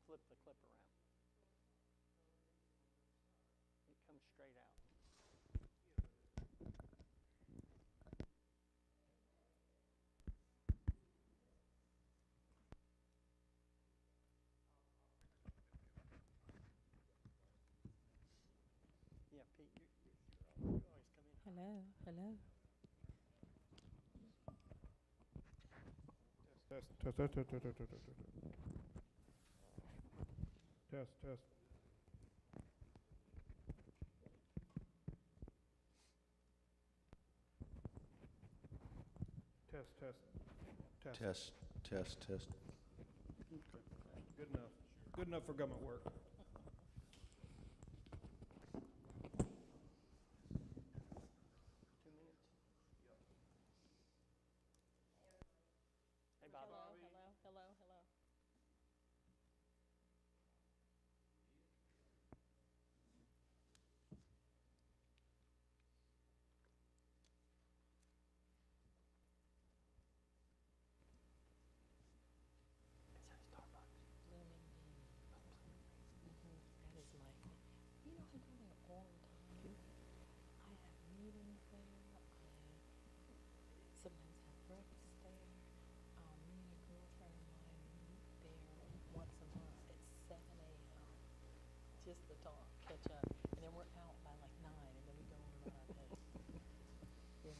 flip the clip around. It comes straight out. Yeah, Pete, you always come in. Hello, hello. Test, test, test, test, test, test, test, test. Test, test. Test, test, test. Test, test, test. Okay. Good enough. Good enough for government work. 2 minutes? Hey, Bob. Hello, hello, hello, hello. It's at Starbucks. Blooming Bean. That is like, I go there all the time. I have meetings there. I sometimes have breakfast there. Me and a girlfriend of mine meet there once a month at 7 a.m. just to talk, catch up. And then we're out by like 9, and then we go on about our day. Yeah.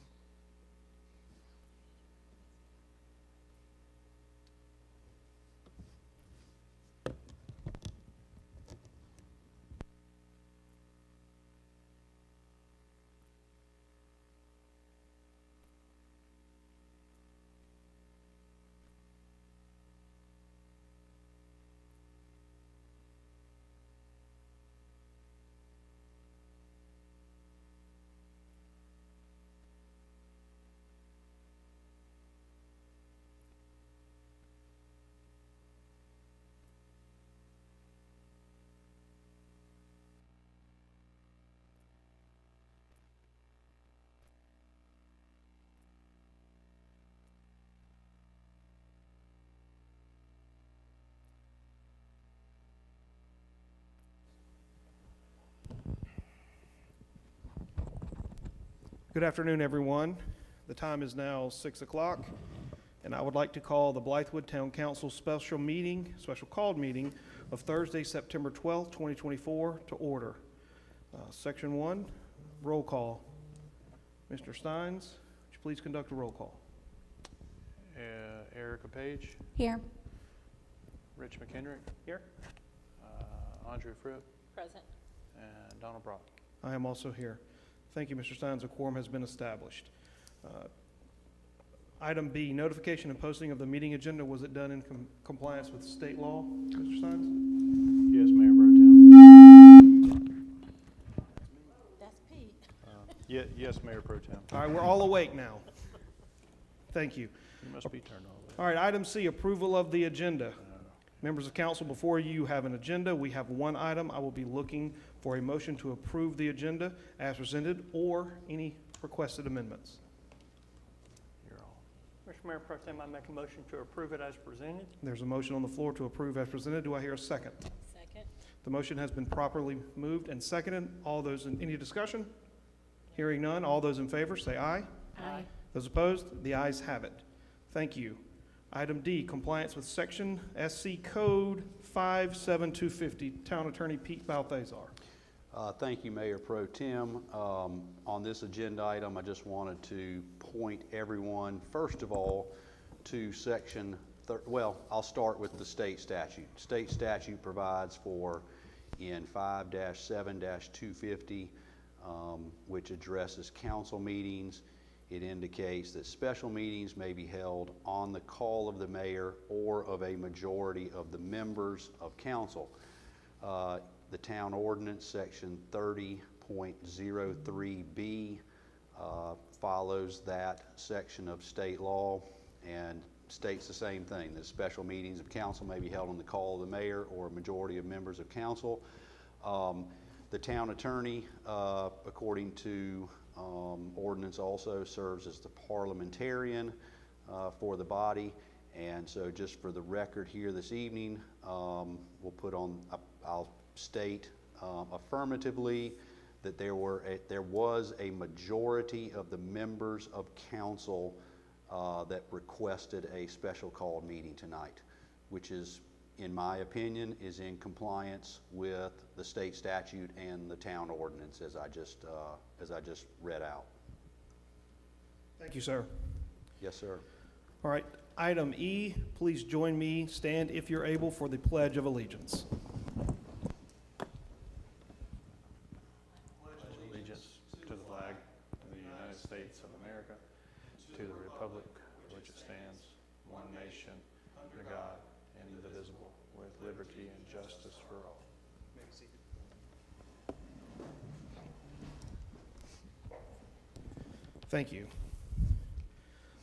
Good afternoon, everyone. The time is now 6 o'clock, and I would like to call the Blythewood Town Council special called meeting of Thursday, September 12th, 2024 to order. Section 1, roll call. Mr. Steins, would you please conduct a roll call? Erica Page, Here. Rich McHenrick, Here? Andrea Fripp, Present. and Donald Brock. I am also here. Thank you, Mr. Steins. A quorum has been established. Item B, notification and posting of the meeting agenda. Was it done in compliance with state law, Mr. Steins? Yes, Mayor Pro Tem. That's Pete. Yes, Mayor Pro Tem. All right, we're all awake now. Thank you. You must be turned on. All right, item C, approval of the agenda. Members of council, before you have an agenda. We have one item. I will be looking for a motion to approve the agenda as presented or any requested amendments. You're all. Mr. Mayor Pro Tem, I make a motion to approve it as presented. There's a motion on the floor to approve as presented. Do I hear a second? Second. The motion has been properly moved and seconded. All those in any discussion? Hearing none. All those in favor say aye. Aye. Those opposed? The ayes have it. Thank you. Item D, compliance with Section SC Code 57250. Town Attorney Pete Balthazar. Thank you, Mayor Pro Tem. On this agenda item, I just wanted to point everyone, first of all, to Section, I'll start with the state statute. State statute provides for, in 5-7-250, which addresses council meetings. It indicates that special meetings may be held on the call of the mayor or of a majority of the members of council. The town ordinance, section 30.03B, follows that section of state law and states the same thing, that special meetings of council may be held on the call of the mayor or a majority of members of council. The town attorney, according to ordinance, also serves as the parliamentarian for the body, And so just for the record here this evening, we'll put on, I'll state affirmatively that there was a majority of the members of council that requested a special called meeting tonight, which is, in my opinion, is in compliance with the state statute and the town ordinance as I just read out. Thank you, sir. Yes, sir. All right, item E, please join me, stand if you're able for the Pledge of Allegiance. Allegiance to the flag of the United States of America, to the republic for which it stands, one nation, under God, indivisible, with liberty and justice for all. Thank you.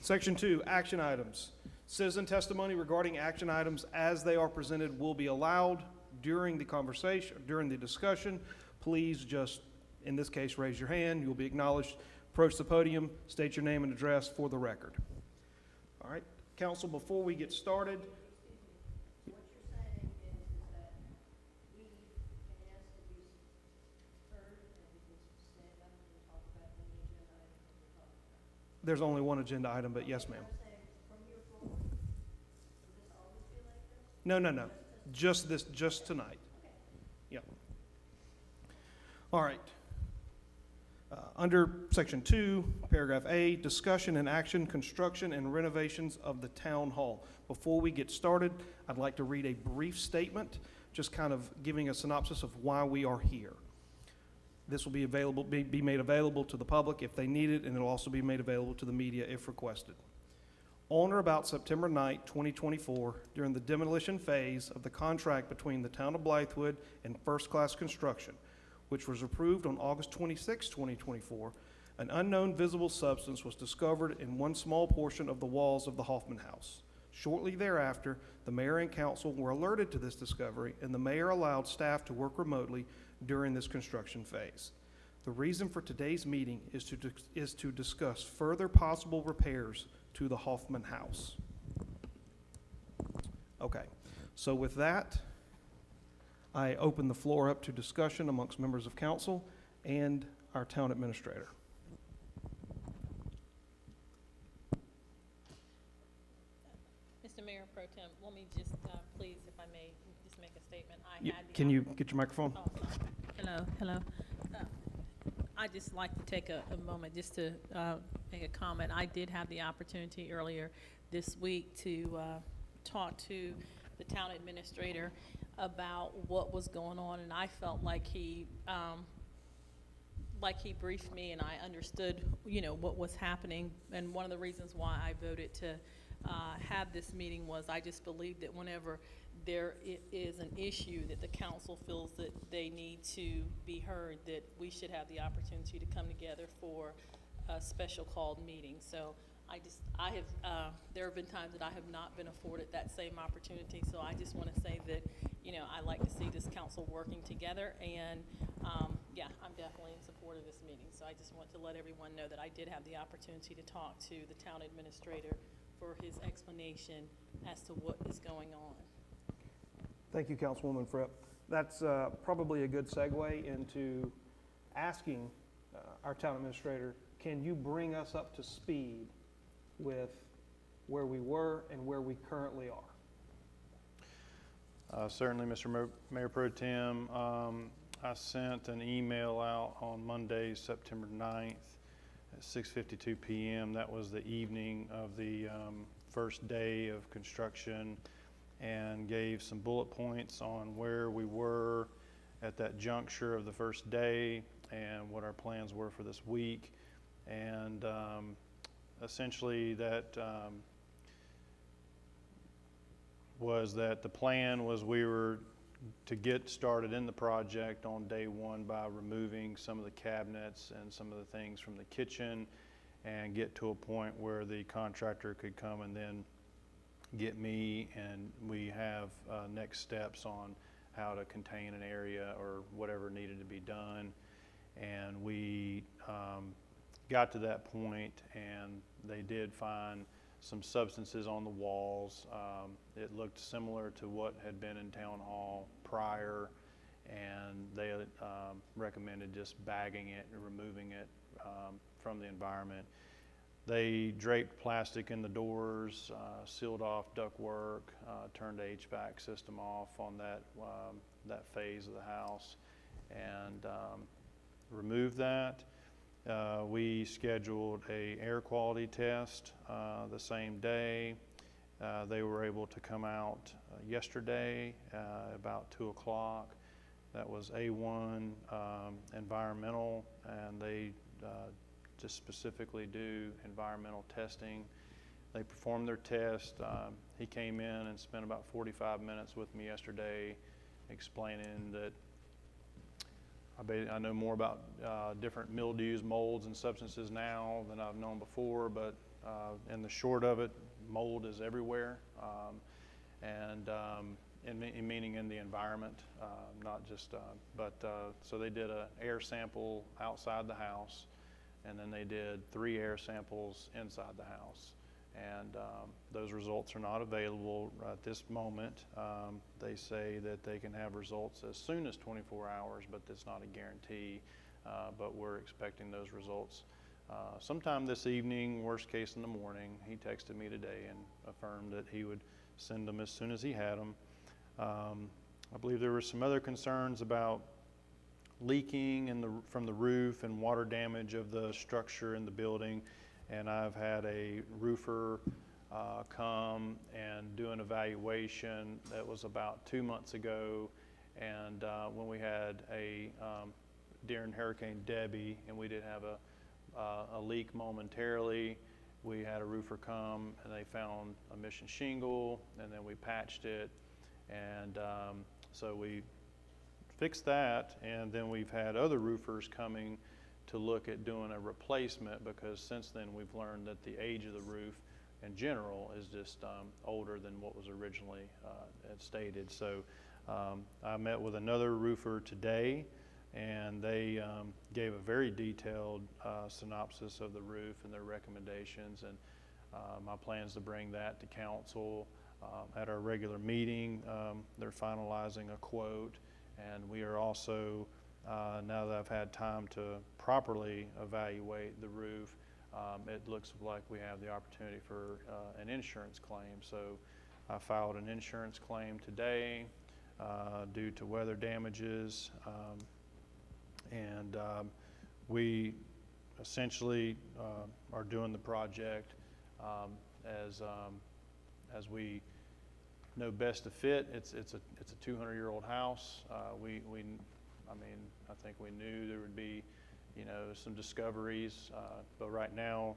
Section 2, action items. Citizen testimony regarding action items as they are presented will be allowed during the conversation, during the discussion. Please just, in this case, raise your hand. You will be acknowledged. Approach the podium, state your name and address for the record. All right, council, before we get started. What you're saying is that we can ask to be heard and we can stand up and talk about any agenda item that we're talking about. There's only one agenda item, but yes, ma'am. I'm saying from here forward, will this always be like this? No. Just tonight. Yep. All right. Under section 2, paragraph A, discussion and action, construction and renovations of the town hall. Before we get started, I'd like to read a brief statement, just kind of giving a synopsis of why we are here. This will be available, be made available to the public if they need it, and it'll also be made available to the media if requested. On or about September 9, 2024, during the demolition phase of the contract between the town of Blythewood and First Class Construction, which was approved on August 26, 2024, an unknown visible substance was discovered in one small portion of the walls of the Hoffman House. Shortly thereafter, the mayor and council were alerted to this discovery, and the mayor allowed staff to work remotely during this construction phase. The reason for today's meeting is to discuss further possible repairs to the Hoffman House. Okay, so with that, I open the floor up to discussion amongst members of council and our town administrator. Mr. Mayor Pro Tem, let me just, please, if I may, just make a statement. Can you get your microphone? Oh, sorry. Hello. I'd just like to take a moment just to make a comment. I did have the opportunity earlier this week to talk to the town administrator about what was going on, and I felt like he briefed me and I understood, what was happening. And one of the reasons why I voted to have this meeting was I just believe that whenever there is an issue that the council feels that they need to be heard, that we should have the opportunity to come together for a special called meeting. So there have been times that I have not been afforded that same opportunity. So I just want to say that, I like to see this council working together, and yeah, I'm definitely in support of this meeting. So I just want to let everyone know that I did have the opportunity to talk to the town administrator for his explanation as to what is going on. Thank you, Councilwoman Fripp. That's probably a good segue into asking our town administrator, can you bring us up to speed with where we were and where we currently are? Certainly, Mr. Mayor Pro Tem. I sent an email out on Monday, September 9th at 6:52 p.m. That was the evening of the first day of construction, and gave some bullet points on where we were at that juncture of the first day and what our plans were for this week. And essentially that was that the plan was we were to get started in the project on day one by removing some of the cabinets and some of the things from the kitchen, and get to a point where the contractor could come and then get me, and we have next steps on how to contain an area or whatever needed to be done. And we got to that point, and they did find some substances on the walls. It looked similar to what had been in Town Hall prior, and they recommended just bagging it and removing it from the environment. They draped plastic in the doors, sealed off ductwork, turned the HVAC system off on that phase of the house, and removed that. We scheduled a air quality test the same day. They were able to come out yesterday about 2 o'clock. That was A1 environmental, and they just specifically do environmental testing. They performed their test. He came in and spent about 45 minutes with me yesterday explaining that I know more about different mildews, molds, and substances now than I've known before, but in the short of it, mold is everywhere, meaning in the environment, not just, so they did an air sample outside the house, and then they did 3 air samples inside the house. And those results are not available at this moment. They say that they can have results as soon as 24 hours, but that's not a guarantee. But we're expecting those results sometime this evening, worst case in the morning. He texted me today and affirmed that he would send them as soon as he had them. I believe there were some other concerns about leaking from the roof and water damage of the structure in the building. And I've had a roofer come and do an evaluation. That was about 2 months ago, and when we had during Hurricane Debbie, and we did have a leak momentarily. We had a roofer come, and they found a mission shingle, and then we patched it, and so we fixed that, and then we've had other roofers coming to look at doing a replacement, because since then we've learned that the age of the roof in general is just older than what was originally stated. So I met with another roofer today, and they gave a very detailed synopsis of the roof and their recommendations, and my plan is to bring that to council at our regular meeting. They're finalizing a quote, and we are also now that I've had time to properly evaluate the roof, it looks like we have the opportunity for an insurance claim. So I filed an insurance claim today due to weather damages, and we essentially are doing the project as we know best to fit. It's a 200-year-old house. I think we knew there would be, some discoveries, but right now,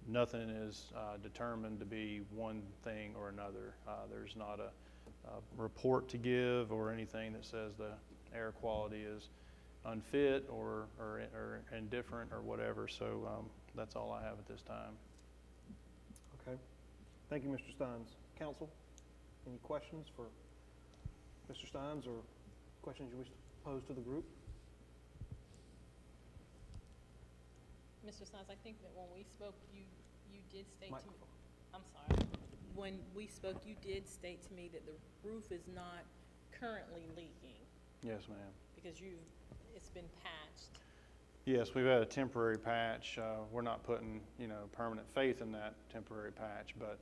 nothing is determined to be one thing or another. There's not a report to give or anything that says the air quality is unfit or indifferent or whatever. So that's all I have at this time. Okay. Thank you, Mr. Steins. Council, any questions for Mr. Steins or questions you wish to pose to the group? Mr. Steins, I think that when we spoke, you did state to me, Microphone. I'm sorry. When we spoke, you did state to me that the roof is not currently leaking Yes, ma'am. because it's been patched. Yes, we've had a temporary patch. We're not putting, permanent faith in that temporary patch, but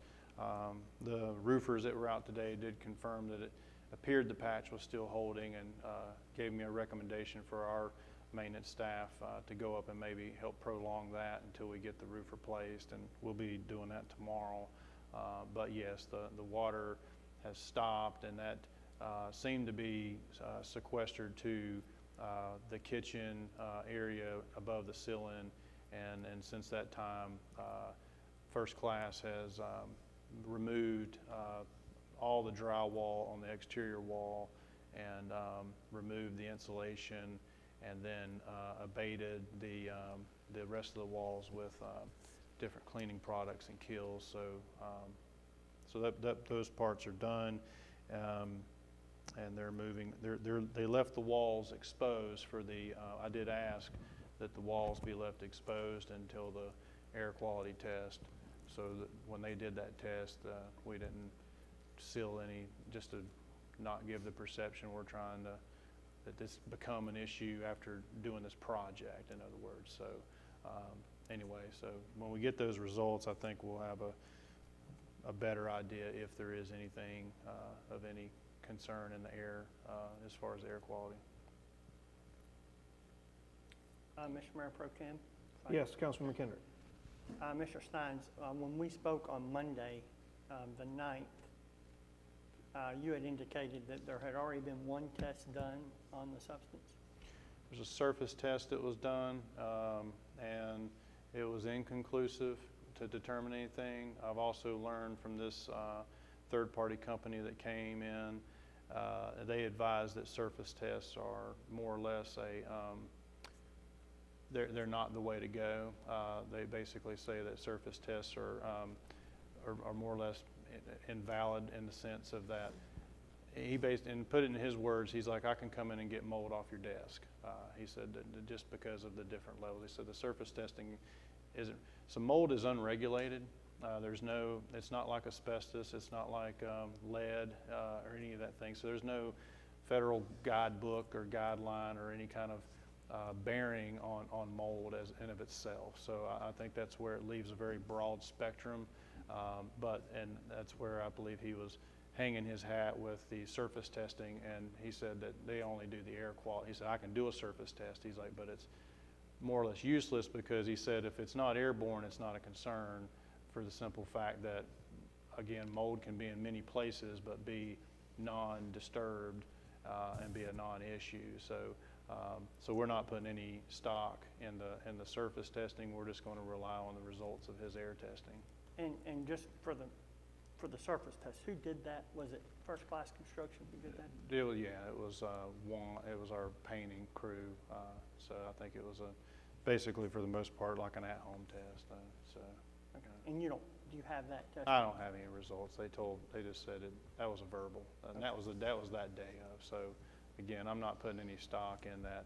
the roofers that were out today did confirm that it appeared the patch was still holding, and gave me a recommendation for our maintenance staff to go up and maybe help prolong that until we get the roof replaced, and we'll be doing that tomorrow. But yes, the water has stopped, and that seemed to be sequestered to the kitchen area above the ceiling, and since that time, First Class has removed all the drywall on the exterior wall and removed the insulation, and then abated the rest of the walls with different cleaning products and kills. So those parts are done, and they're moving. They left the walls exposed for the. I did ask that the walls be left exposed until the air quality test. so that when they did that test, we didn't seal any, just to not give the perception we're trying to, that this become an issue after doing this project, in other words. So anyway, so when we get those results, I think we'll have a better idea if there is anything of any concern in the air as far as air quality. Mr. Mayor Pro Tem? Yes, Councilman McKendrick. Mr. Steins, when we spoke on Monday, the 9th, you had indicated that there had already been one test done on the substance. There's a surface test that was done, and it was inconclusive to determine anything. I've also learned from this third-party company that came in, they advised that surface tests are more or less they're not the way to go. They basically say that surface tests are more or less invalid in the sense of that he and put it in his words, he's like, I can come in and get mold off your desk. He said that just because of the different levels. He said the surface testing isn't, so mold is unregulated. It's not like asbestos, it's not like lead or any of that thing. So there's no federal guidebook or guideline or any kind of bearing on mold as in of itself. So I think that's where it leaves a very broad spectrum, and that's where I believe he was hanging his hat with the surface testing, and he said that they only do the air quality. He said, I can do a surface test. He's like, but it's more or less useless because he said if it's not airborne, it's not a concern for the simple fact that, again, mold can be in many places but be non-disturbed and be a non-issue. So we're not putting any stock in the surface testing. We're just going to rely on the results of his air testing. And just for the surface test, who did that? Was it First Class Construction who did that? It was our painting crew. So I think it was basically for the most part like an at-home test. Okay. And do you have that test? I don't have any results. They just said that was a verbal, and Okay. that was that day of. So again, I'm not putting any stock in that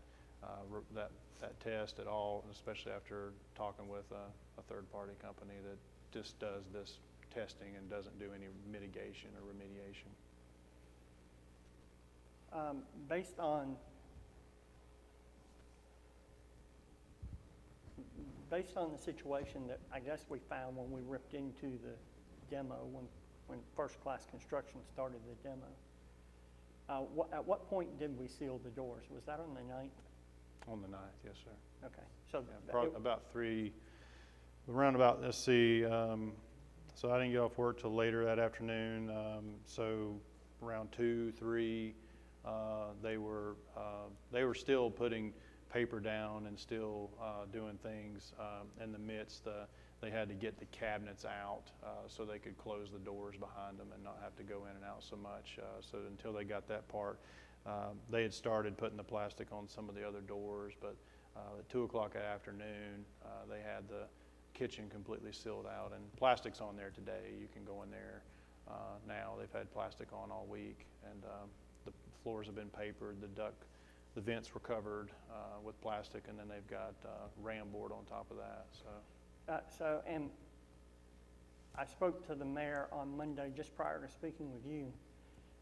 test at all, especially after talking with a third-party company that just does this testing and doesn't do any mitigation or remediation. Based on the situation that I guess we found when we ripped into the demo, when First Class Construction started the demo, at what point did we seal the doors? Was that on the 9th? On the 9th, yes, sir. Okay. So Yeah, probably let's see, so I didn't get off work till later that afternoon. So around 2, 3, they were still putting paper down and still doing things in the midst. They had to get the cabinets out so they could close the doors behind them and not have to go in and out so much. So until they got that part, they had started putting the plastic on some of the other doors, but at 2 o'clock that afternoon, they had the kitchen completely sealed out, and plastic's on there today. You can go in there now. They've had plastic on all week, and the floors have been papered. The vents were covered with plastic, and then they've got ram board on top of that. And I spoke to the mayor on Monday just prior to speaking with you,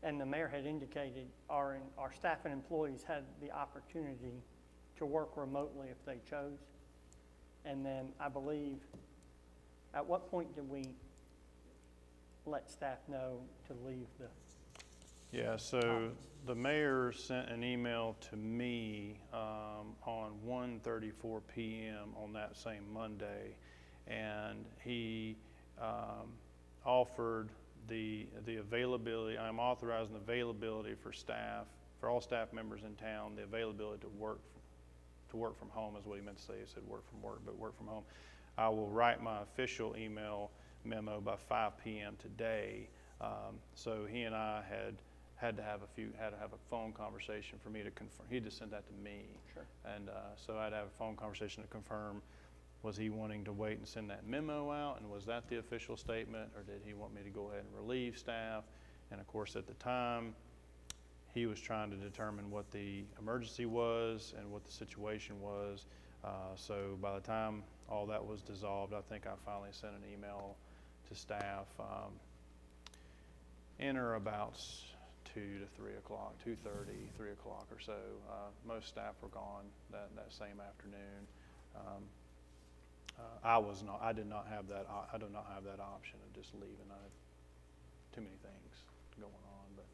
and the mayor had indicated our staff and employees had the opportunity to work remotely if they chose. And then I believe, at what point did we let staff know to leave the? Yeah, so the mayor sent an email to me on 1:34 p.m. on that same Monday, and he offered the availability. I'm authorizing the availability for staff, for all staff members in town, the availability to work from home is what he meant to say. He said work from work, but work from home. I will write my official email memo by 5 p.m. today. So he and I had to have a phone conversation for me to confirm. He just sent that to me. Sure. And so I'd have a phone conversation to confirm, was he wanting to wait and send that memo out, and was that the official statement, or did he want me to go ahead and relieve staff? And of course, at the time, he was trying to determine what the emergency was and what the situation was. So by the time all that was dissolved, I think I finally sent an email to staff. Enter about 2 to 3 o'clock, 2:30, 3 o'clock or so. Most staff were gone that same afternoon. I did not have that option of just leaving. I had too many things going on, but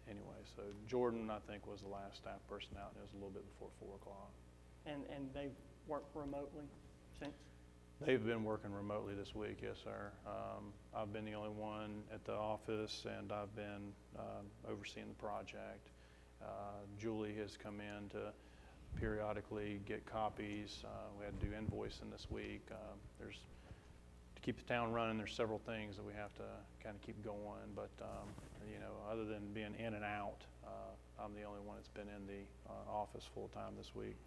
anyway, so Jordan, I think, was the last staff person out, and it was a little bit before 4 o'clock. And they've worked remotely since? They've been working remotely this week, yes, sir. I've been the only one at the office, and I've been overseeing the project. Julie has come in to periodically get copies. We had to do invoicing this week. To keep the town running, there's several things that we have to kind of keep going, but you know, other than being in and out, I'm the only one that's been in the office full time this week.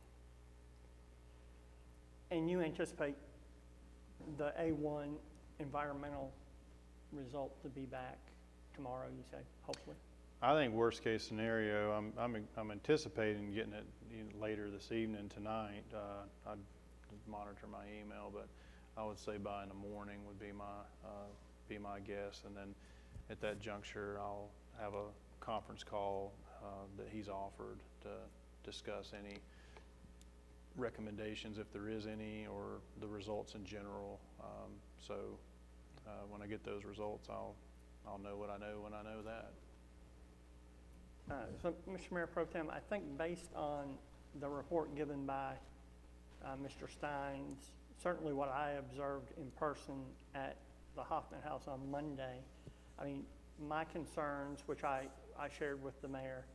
And you anticipate the A1 environmental result to be back tomorrow, you say, hopefully? I think worst case scenario, I'm anticipating getting it later this evening tonight. I'd monitor my email, but I would say by in the morning would be my guess, and then at that juncture I'll have a conference call that he's offered to discuss any recommendations, if there is any, or the results in general. So when I get those results, I'll know what I know when I know that. So, Mr. Mayor Pro Tem, I think based on the report given by Mr. Steins, certainly what I observed in person at the Hoffman House on Monday, I mean, my concerns, which I shared with the mayor,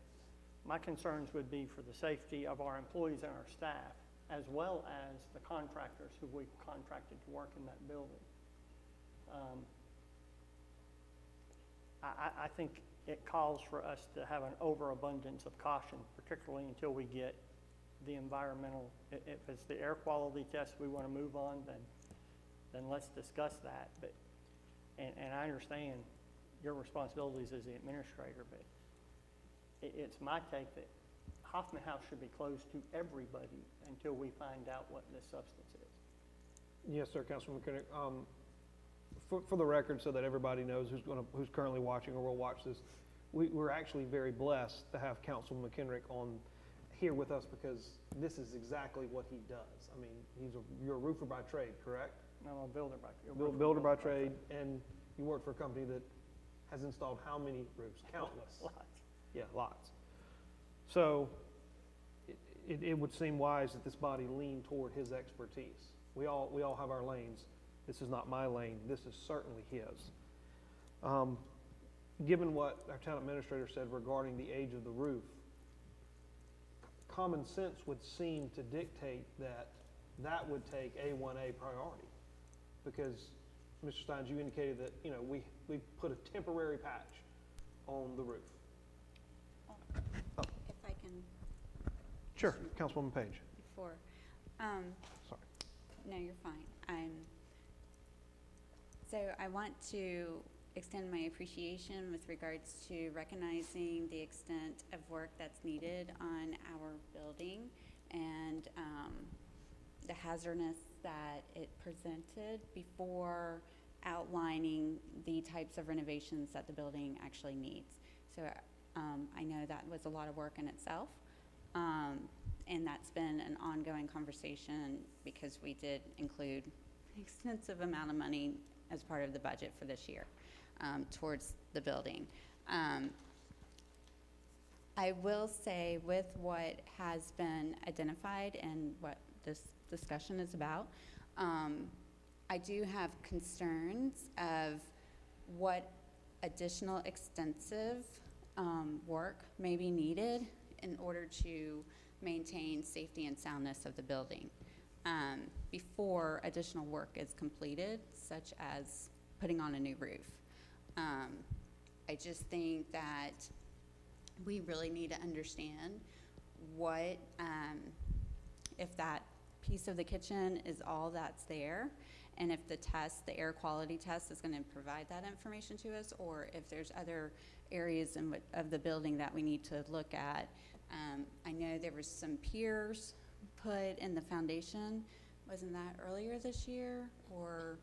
my concerns would be for the safety of our employees and our staff, as well as the contractors who we've contracted to work in that building. I think it calls for us to have an overabundance of caution, particularly until we get the environmental, if it's the air quality test we want to move on, then let's discuss that. But, and I understand your responsibilities as the administrator, but it's my take that Hoffman House should be closed to everybody until we find out what this substance is. Yes, sir, Councilman McKinnon. For the record, so that everybody knows who's currently watching or will watch this, we're actually very blessed to have Councilman McKinrick on here with us, because this is exactly what he does. I mean, you're a roofer by trade, correct? No, I'm a builder by trade. Builder by trade, and you work for a company that has installed how many roofs? Countless. Lots. Yeah, lots. So it would seem wise that this body lean toward his expertise. We all have our lanes. This is not my lane. This is certainly his. Given what our town administrator said regarding the age of the roof, common sense would seem to dictate that would take A1A priority, because Mr. Steins, you indicated that we put a temporary patch on the roof. If I can. Sure, Councilwoman Page. Before. Sorry. No, you're fine. So I want to extend my appreciation with regards to recognizing the extent of work that's needed on our building and the hazardness that it presented before outlining the types of renovations that the building actually needs. So I know that was a lot of work in itself, and that's been an ongoing conversation because we did include an extensive amount of money as part of the budget for this year towards the building. I will say, with what has been identified and what this discussion is about, I do have concerns of what additional extensive work may be needed in order to maintain safety and soundness of the building before additional work is completed, such as putting on a new roof. I just think that we really need to understand what, if that piece of the kitchen is all that's there, and if the test, the air quality test, is going to provide that information to us, or if there's other areas of the building that we need to look at. I know there was some piers put in the foundation. Wasn't that earlier this year? Or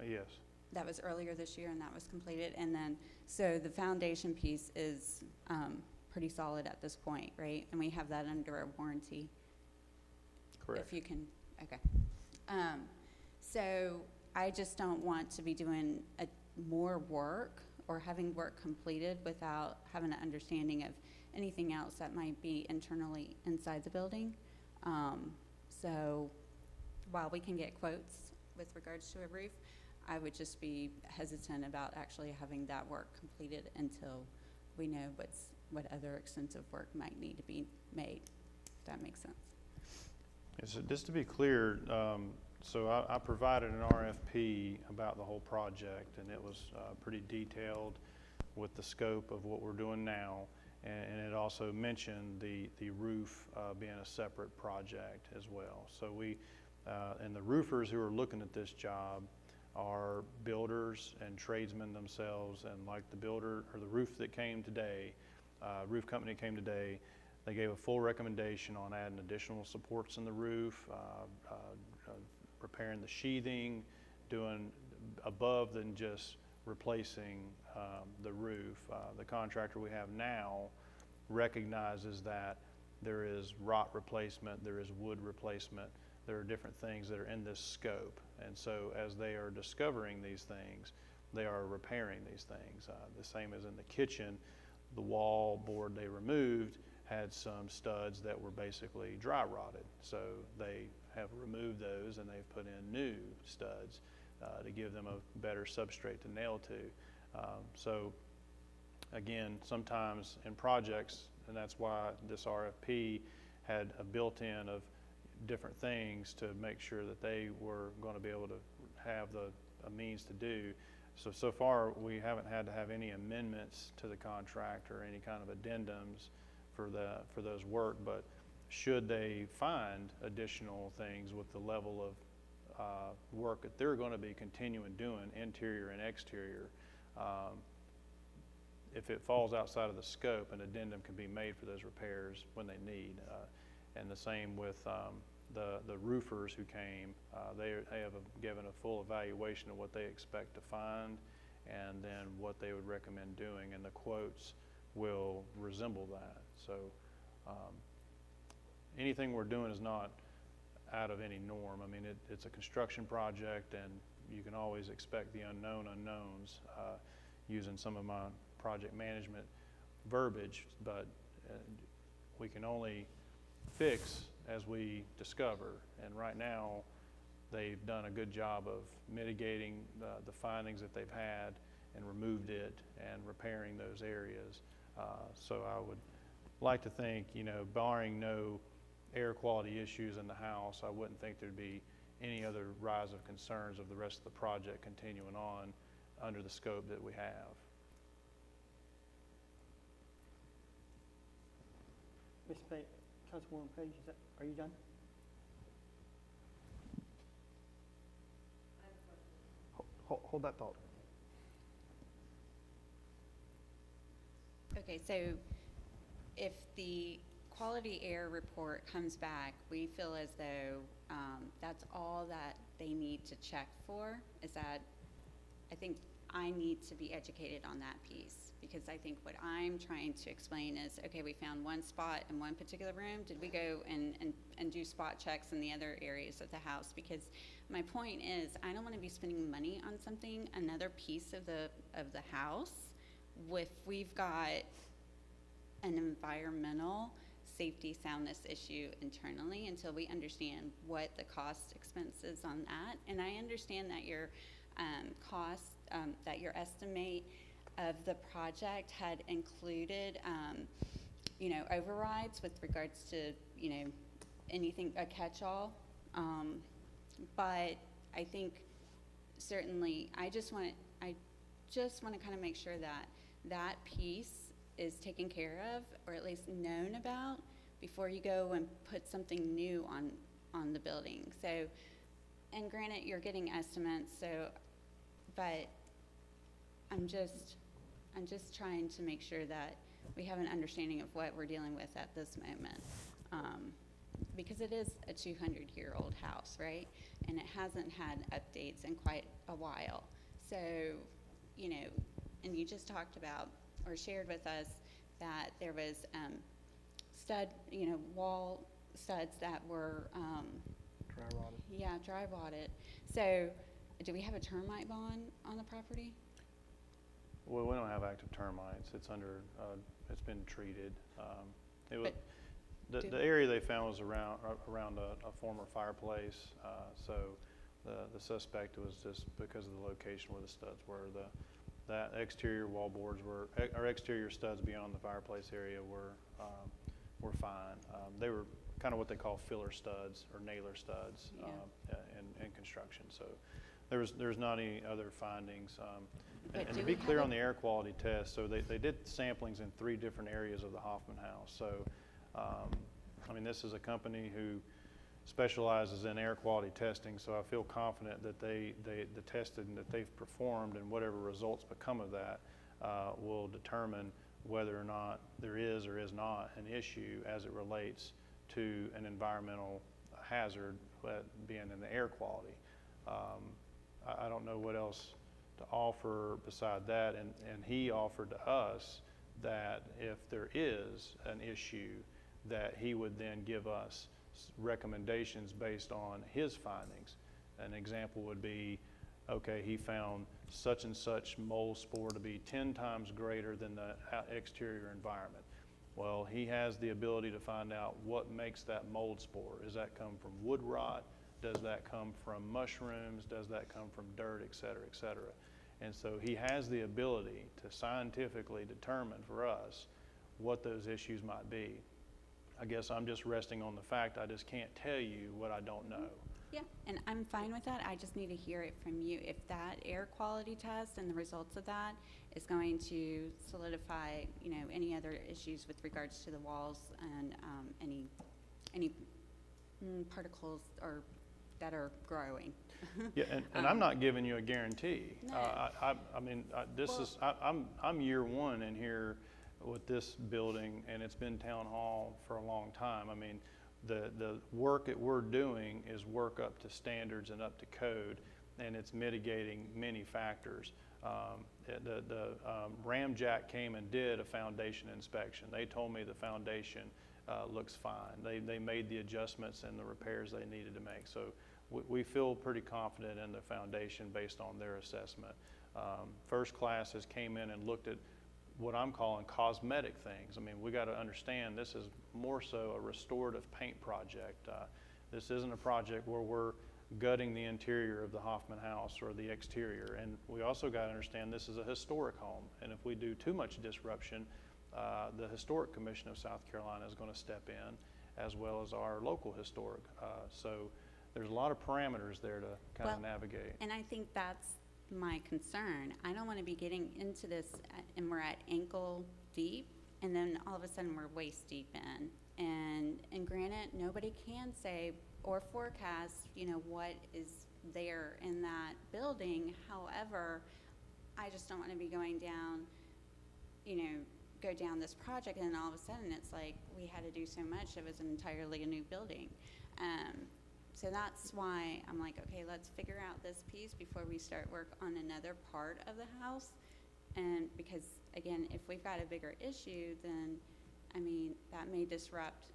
Yes. That was earlier this year and that was completed. And then, so the foundation piece is pretty solid at this point, right? And we have that under a warranty. Correct. If you can, okay. So I just don't want to be doing more work or having work completed without having an understanding of anything else that might be internally inside the building. So while we can get quotes with regards to a roof, I would just be hesitant about actually having that work completed until we know what other extensive work might need to be made, if that makes sense. Yeah, so just to be clear, so I provided an RFP about the whole project, and it was pretty detailed with the scope of what we're doing now, and it also mentioned the roof being a separate project as well. So and the roofers who are looking at this job are builders and tradesmen themselves, and like the builder or the roof that came today, roof company came today, they gave a full recommendation on adding additional supports in the roof, repairing the sheathing, doing above than just replacing the roof. The contractor we have now recognizes that there is rot replacement, there is wood replacement, there are different things that are in this scope. And so as they are discovering these things, they are repairing these things. The same as in the kitchen, the wall board they removed had some studs that were basically dry rotted. So they have removed those and they've put in new studs to give them a better substrate to nail to. So again, sometimes in projects, and that's why this RFP had a built-in of different things to make sure that they were going to be able to have a means to do. So far, we haven't had to have any amendments to the contract or any kind of addendums for those work, but should they find additional things with the level of work that they're going to be continuing doing, interior and exterior, if it falls outside of the scope, an addendum can be made for those repairs when they need. And the same with the roofers who came. They have given a full evaluation of what they expect to find and then what they would recommend doing, and the quotes will resemble that. So anything we're doing is not out of any norm. I mean, it's a construction project, and you can always expect the unknown unknowns using some of my project management verbiage, but we can only fix as we discover. And right now, they've done a good job of mitigating the findings that they've had and removed it and repairing those areas. So I would like to think, barring no air quality issues in the house, I wouldn't think there'd be any other rise of concerns of the rest of the project continuing on under the scope that we have. Ms. Page, Councilwoman Page, are you done? Hold that thought. Okay, so if the quality air report comes back, we feel as though that's all that they need to check for. Is that, I think I need to be educated on that piece, because I think what I'm trying to explain is, okay, we found one spot in one particular room. Did we go and do spot checks in the other areas of the house? Because my point is, I don't want to be spending money on something, another piece of the house, if we've got an environmental safety soundness issue internally, until we understand what the cost expense is on that. And I understand that your that your estimate of the project had included, overrides with regards to, anything, a catch-all. But I think certainly, I just want to kind of make sure that that piece is taken care of, or at least known about, before you go and put something new on the building. So, and granted, you're getting estimates, but I'm just trying to make sure that we have an understanding of what we're dealing with at this moment. because it is a 200-year-old house, right? And it hasn't had updates in quite a while. So, you know, and you just talked about or shared with us that there was wall studs that were, Dry rotted. yeah, dry rotted. So do we have a termite bond on the property? Well, we don't have active termites. It's under, it's been treated. It was, the area they found was around a former fireplace. So the suspect was just because of the location where the studs were. That exterior wall boards were, or exterior studs beyond the fireplace area were fine. They were kind of what they call filler studs or nailer studs in construction. So there's not any other findings. And to be clear on the air quality test, so they did samplings in 3 different areas of the Hoffman House. So, I mean, this is a company who specializes in air quality testing, so I feel confident that the testing that they've performed and whatever results become of that will determine whether or not there is or is not an issue as it relates to an environmental hazard, being in the air quality. I don't know what else to offer beside that, and he offered to us that if there is an issue, that he would then give us recommendations based on his findings. An example would be, okay, he found such and such mold spore to be 10 times greater than the exterior environment. Well, he has the ability to find out what makes that mold spore. Does that come from wood rot? Does that come from mushrooms? Does that come from dirt, et cetera, et cetera? And so he has the ability to scientifically determine for us what those issues might be. I guess I'm just resting on the fact I just can't tell you what I don't know. Yeah, and I'm fine with that. I just need to hear it from you. If that air quality test and the results of that is going to solidify, you know, any other issues with regards to the walls and any particles or that are growing. Yeah, and I'm not giving you a guarantee. No. I mean, I'm year 1 in here with this building, and it's been town hall for a long time. I mean, the work that we're doing is work up to standards and up to code, and it's mitigating many factors. Ramjack came and did a foundation inspection. They told me the foundation looks fine. They made the adjustments and the repairs they needed to make. So we feel pretty confident in the foundation based on their assessment. First Class has came in and looked at what I'm calling cosmetic things. I mean, we got to understand this is more so a restorative paint project. This isn't a project where we're gutting the interior of the Hoffman House or the exterior. And we also got to understand this is a historic home. And if we do too much disruption, the Historic Commission of South Carolina is going to step in, as well as our local historic. So there's a lot of parameters there to kind of navigate. And I think that's my concern. I don't want to be getting into this and we're at ankle deep and then all of a sudden we're waist deep in. And granted, nobody can say or forecast, you know, what is there in that building. However, I just don't want to be going down, you know, go down this project and then all of a sudden it's like we had to do so much. It was entirely a new building. So that's why I'm like, okay, let's figure out this piece before we start work on another part of the house. And because, again, if we've got a bigger issue, then, I mean, that may disrupt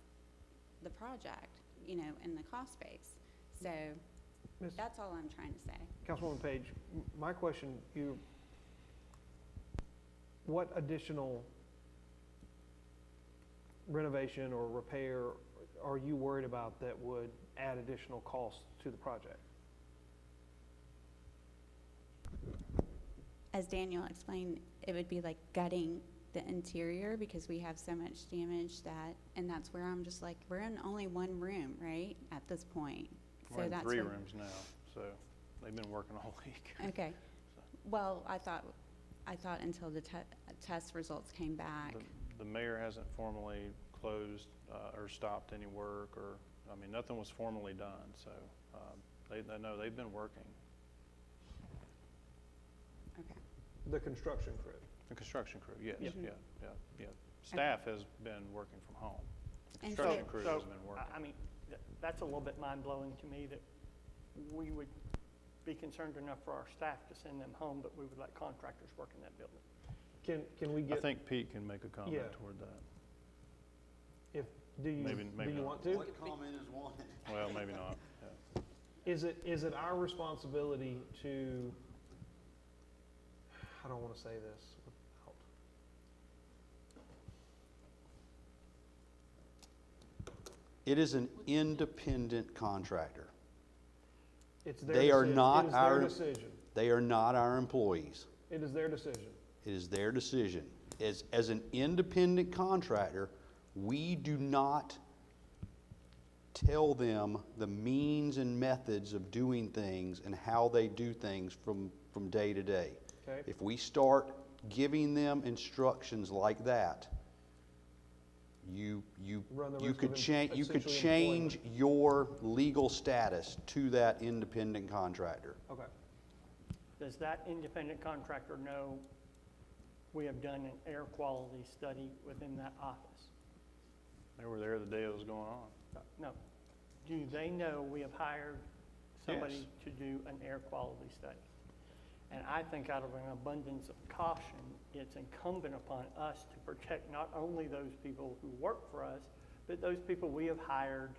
the project, you know, and the cost base. So that's all I'm trying to say. Councilwoman Page, my question, what additional renovation or repair are you worried about that would add additional costs to the project? As Daniel explained, it would be like gutting the interior because we have so much damage that, and that's where I'm just like, we're in only one room, right, at this point. We're in 3 rooms now, so they've been working all week. Okay. Well, I thought until the test results came back. The mayor hasn't formally closed or stopped any work, or I mean, nothing was formally done. So they know they've been working. Okay. The construction crew. The construction crew, yes, Yep. yeah. Staff has been working from home. The And construction so- crew has been working. I mean, that's a little bit mind-blowing to me, that we would be concerned enough for our staff to send them home, but we would let contractors work in that building. Can we I get, think Pete can make a comment Yeah. toward that. do you Maybe want not. to? What comment is wanted? Well, maybe not. Yeah. Is it our responsibility to, I don't want to say this without, It is an independent contractor. it's their They are decision. not It is their our- decision. They are not our employees. It is their decision. It is their decision. As an independent contractor, we do not tell them the means and methods of doing things and how they do things from day to day. Okay. If we start giving them instructions like that, you Run the risk could of change, you could essentially change your legal status to that independent contractor. Okay. Does that independent contractor know we have done an air quality study within that office? They were there the day it was going on. No. Do they know we have hired somebody Yes. to do an air quality study? And I think out of an abundance of caution, it's incumbent upon us to protect not only those people who work for us, but those people we have hired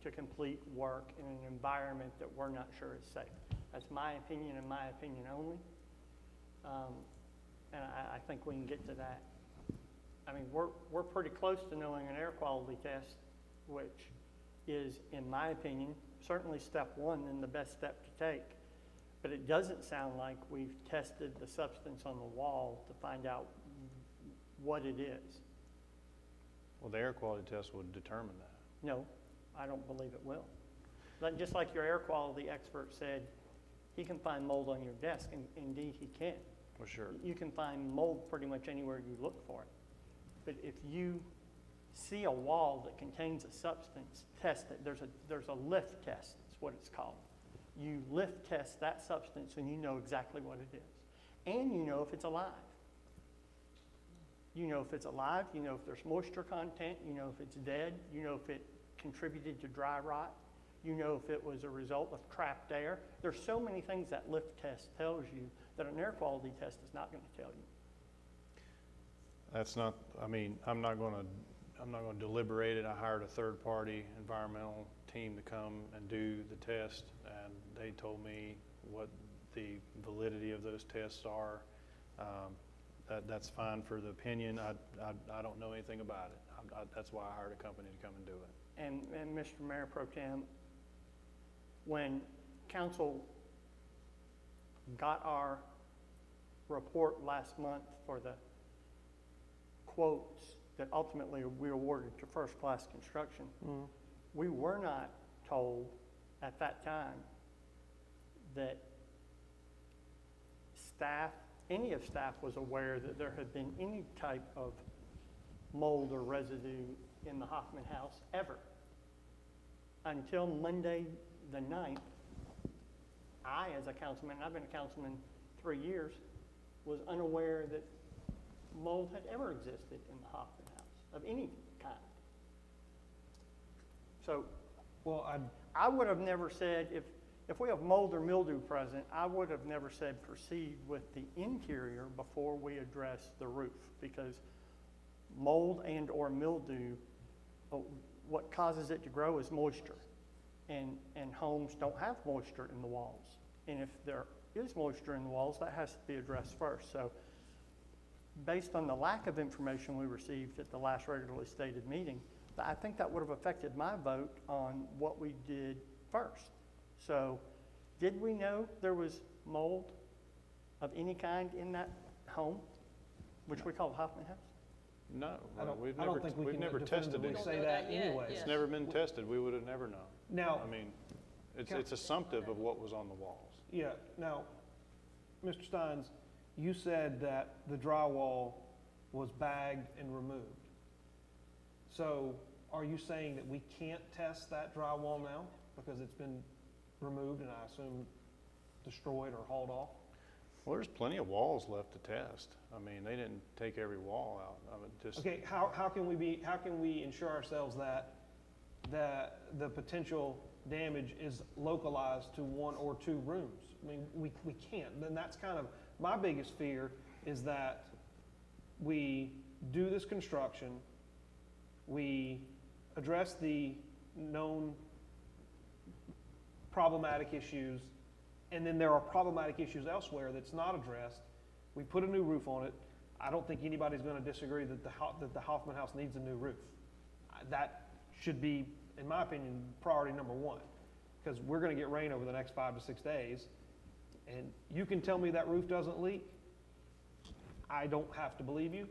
to complete work in an environment that we're not sure is safe. That's my opinion and my opinion only. And I think we can get to that. I mean, we're pretty close to knowing an air quality test, which is, in my opinion, certainly step one and the best step to take. But it doesn't sound like we've tested the substance on the wall to find out what it is. Well, the air quality test would determine that. No, I don't believe it will. Just like your air quality expert said, he can find mold on your desk, and indeed he can. Well, sure. You can find mold pretty much anywhere you look for it. But if you see a wall that contains a substance, test it. There's a lift test, is what it's called. You lift test that substance and you know exactly what it is. And you know if it's alive. You know if it's alive, you know if there's moisture content, you know if it's dead, you know if it contributed to dry rot, you know if it was a result of trapped air. There's so many things that lift test tells you that an air quality test is not going to tell you. That's not, I mean, I'm not going to deliberate it. I hired a third-party environmental team to come and do the test, and they told me what the validity of those tests are. That's fine for the opinion. I don't know anything about it. That's why I hired a company to come and do it. And Mr. Mayor Pro Tem, when council got our report last month for the quotes that ultimately we awarded to First Class Construction, we were not told at that time that any of staff was aware that there had been any type of mold or residue in the Hoffman House ever. Until Monday the 9th, I, as a councilman, and I've been a councilman 3 years, was unaware that mold had ever existed in the Hoffman House of any kind. So, Well, I would have never said, if we have mold or mildew present, I would have never said proceed with the interior before we address the roof, because mold and or mildew, what causes it to grow is moisture. And homes don't have moisture in the walls. And if there is moisture in the walls, that has to be addressed first. So based on the lack of information we received at the last regularly stated meeting, I think that would have affected my vote on what we did first. So did we know there was mold of any kind in that home, which we call the Hoffman House? No, I don't we've think we we've can never tested definitively it. don't say know that that yet, anyways. yes. It's never been tested. We would have never known. Now, I mean, it's assumptive of what was on the walls. yeah, now, Mr. Steins, you said that the drywall was bagged and removed. So are you saying that we can't test that drywall now because it's been removed and I assume destroyed or hauled off? Well, there's plenty of walls left to test. I mean, they didn't take every wall out. I mean, just Okay, how can we ensure ourselves that that the potential damage is localized to 1 or 2 rooms. I mean, we can't. Then that's kind of, my biggest fear is that we do this construction, we address the known problematic issues, and then there are problematic issues elsewhere that's not addressed. We put a new roof on it. I don't think anybody's going to disagree that the Hoffman House needs a new roof. That should be, in my opinion, priority number 1, because we're going to get rain over the next 5 to 6 days, and you can tell me that roof doesn't leak. I don't have to believe you.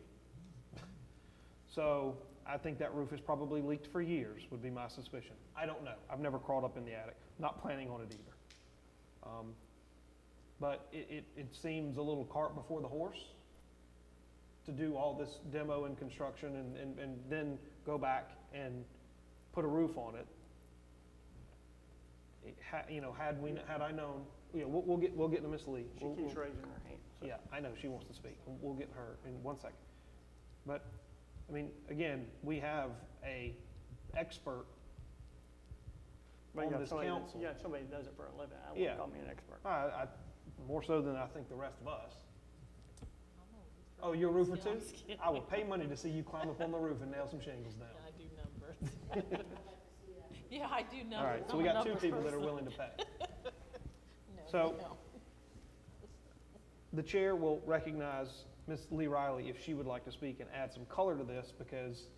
So I think that roof has probably leaked for years, would be my suspicion. I don't know. I've never crawled up in the attic. Not planning on it either. But it seems a little cart before the horse to do all this demo and construction and then go back and put a roof on it. Had I known, we'll get to Miss Lee. She keeps raising her hand. So. Yeah, I know, she wants to speak. We'll get her in 1 second. But, I mean, again, we have a expert But on this council. Yeah, somebody that does it for a living. I Yeah. wouldn't call me an expert. More so than I think the rest of us. I'm a roofer. Oh, you're a roofer Yeah, too? I'm just kidding. I will pay money to see you climb up on the roof and nail some shingles down. I do numbers. Yeah, I do numbers. All right, so I'm we a got 2 numbers people that are person. willing to pay. No, So- no. The chair will recognize Ms. Lee Riley if she would like to speak and add some color to this, because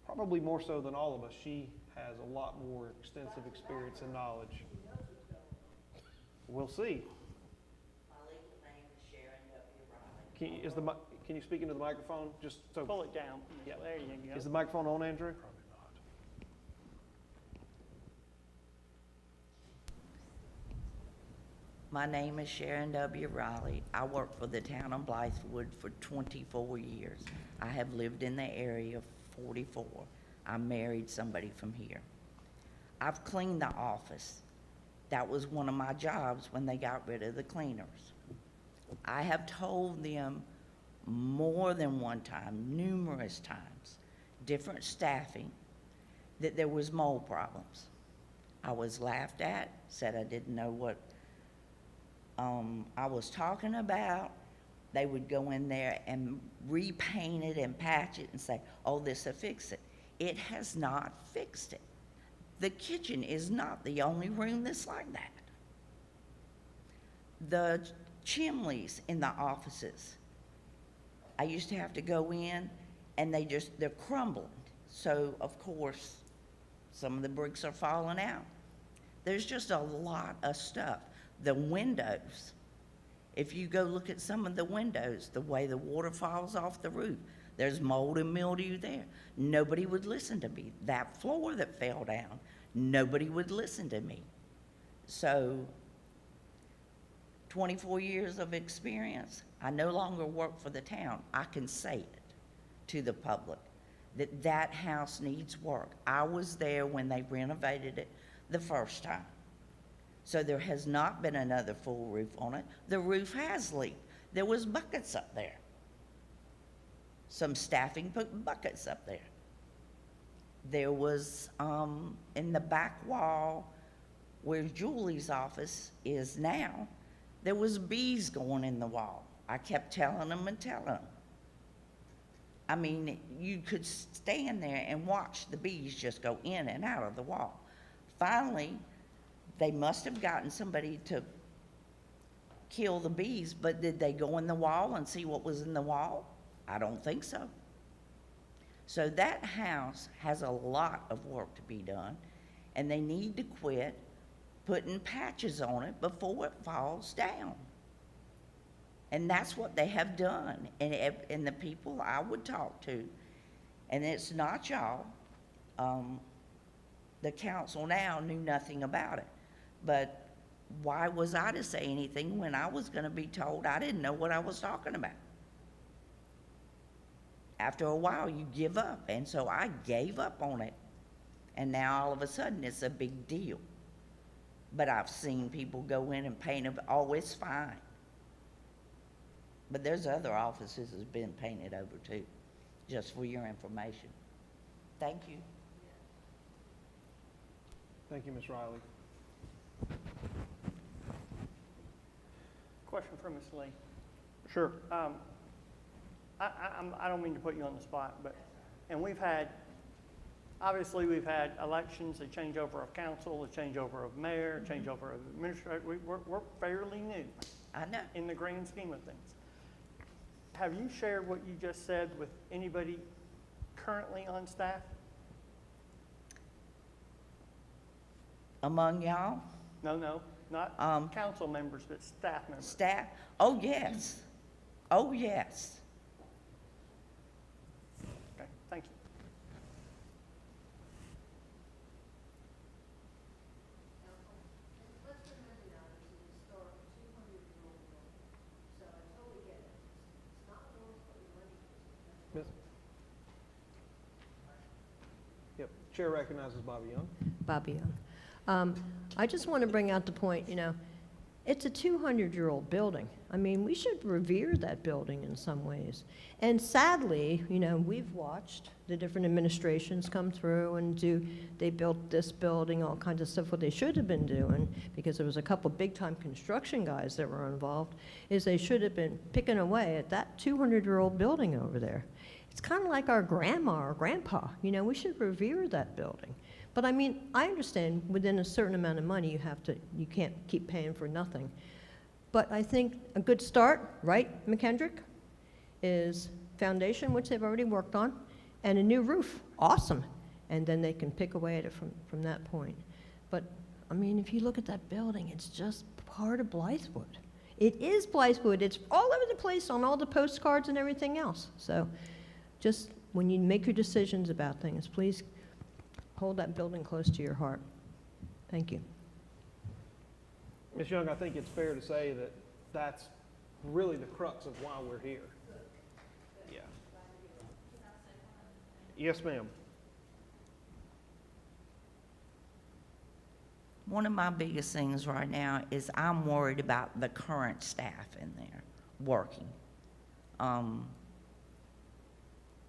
probably more so than all of us, she has a lot more extensive experience and knowledge. We'll see. My legal name is Sharon W. Riley. Can you speak into the microphone? Just so, Pull it down. Yeah. There you go. is the microphone on, Andrew? My name is Sharon W. Riley. I work for the town of Blythewood for 24 years. I have lived in the area 44. I married somebody from here. I've cleaned the office. That was one of my jobs when they got rid of the cleaners. I have told them more than one time, numerous times, different staffing, that there was mold problems. I was laughed at, said I didn't know what I was talking about. They would go in there and repaint it and patch it and say, oh, this will fix it. It has not fixed it. The kitchen is not the only room that's like that. The chimneys in the offices, I used to have to go in and they're crumbling. So, of course, some of the bricks are falling out. There's just a lot of stuff. The windows, if you go look at some of the windows, the way the water falls off the roof, there's mold and mildew there. Nobody would listen to me. That floor that fell down, nobody would listen to me. So, 24 years of experience, I no longer work for the town. I can say it to the public, that that house needs work. I was there when they renovated it the first time. So there has not been another full roof on it. The roof has leaked. There was buckets up there. Some staffing put buckets up there. There was, in the back wall where Julie's office is now, there was bees going in the wall. I kept telling them and telling them. I mean, you could stand there and watch the bees just go in and out of the wall. Finally, they must have gotten somebody to kill the bees, but did they go in the wall and see what was in the wall? I don't think so. So that house has a lot of work to be done, and they need to quit putting patches on it before it falls down. And that's what they have done. And the people I would talk to, and it's not y'all, the council now knew nothing about it. But why was I to say anything when I was gonna be told I didn't know what I was talking about? After a while, you give up, and so I gave up on it. And now all of a sudden, it's a big deal. But I've seen people go in and paint it, oh, it's fine. But there's other offices that's been painted over too, just for your information. Thank you. Thank you, Ms. Riley. Question for Ms. Lee. Sure. I don't mean to put you on the spot, but, and obviously we've had elections, a changeover of council, a changeover of mayor, a changeover of administrator. We're fairly new I know. in the grand scheme of things. Have you shared what you just said with anybody currently on staff? Among y'all, No, not council members, but staff members. staff, oh, yes. Oh, yes. Okay, thank you. Let's remember now, it's an historic 200-year-old building. So I totally get it. It's not worth putting money into. Miss? Yep, Chair recognizes Bobby Young. Bobby Young. I just want to bring out the point, it's a 200-year-old building. I mean, we should revere that building in some ways. And sadly, we've watched the different administrations come through and they built this building, all kinds of stuff. What they should have been doing, because there was a couple big-time construction guys that were involved, is they should have been picking away at that 200-year-old building over there. It's kind of like our grandma or grandpa. We should revere that building. But I mean, I understand within a certain amount of money you can't keep paying for nothing. But I think a good start, right, McKendrick, is foundation, which they've already worked on, and a new roof. Awesome. And then they can pick away at it from that point. But I mean, if you look at that building, it's just part of Blythewood. It is Blythewood. It's all over the place on all the postcards and everything else. So just when you make your decisions about things, please hold that building close to your heart. Thank you. Ms. Young, I think it's fair to say that that's really the crux of why we're here. Yeah. Yes, ma'am. One of my biggest things right now is I'm worried about the current staff in there working.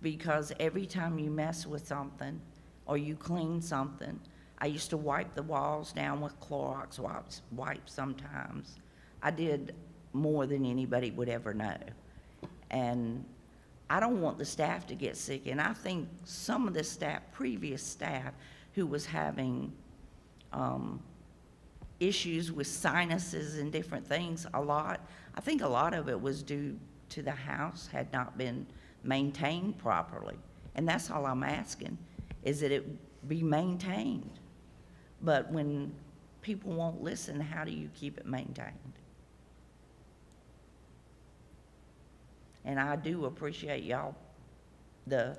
Because every time you mess with something or you clean something, I used to wipe the walls down with Clorox wipes sometimes. I did more than anybody would ever know. And I don't want the staff to get sick. And I think some of the staff, previous staff, who was having issues with sinuses and different things I think a lot of it was due to the house had not been maintained properly. And that's all I'm asking, is that it be maintained. But when people won't listen, how do you keep it maintained? And I do appreciate y'all, the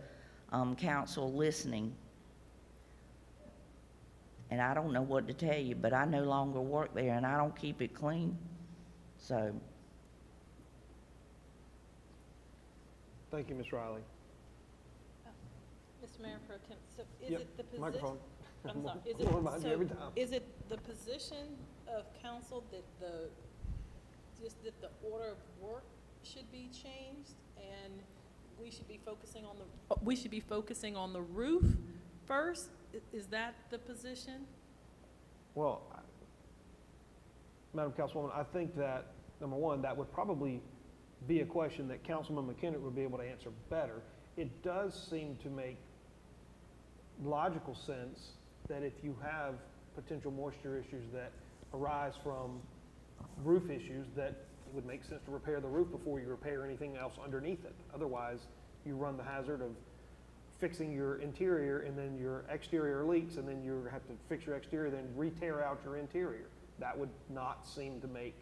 council, listening. And I don't know what to tell you, but I no longer work there and I don't keep it clean. So. Thank you, Ms. Riley. Mr. Mayor Pro Tem, so is Yep, it the position? microphone. I'm sorry, We'll remind you every time. is it the position of council that the order of work should be changed and we should be focusing on the roof first? Is that the position? Well, Madam Councilwoman, I think that, number one, that would probably be a question that Councilman McKendrick would be able to answer better. It does seem to make logical sense that if you have potential moisture issues that arise from roof issues, that it would make sense to repair the roof before you repair anything else underneath it. Otherwise, you run the hazard of fixing your interior and then your exterior leaks and then you have to fix your exterior, then re-tear out your interior. That would not seem to make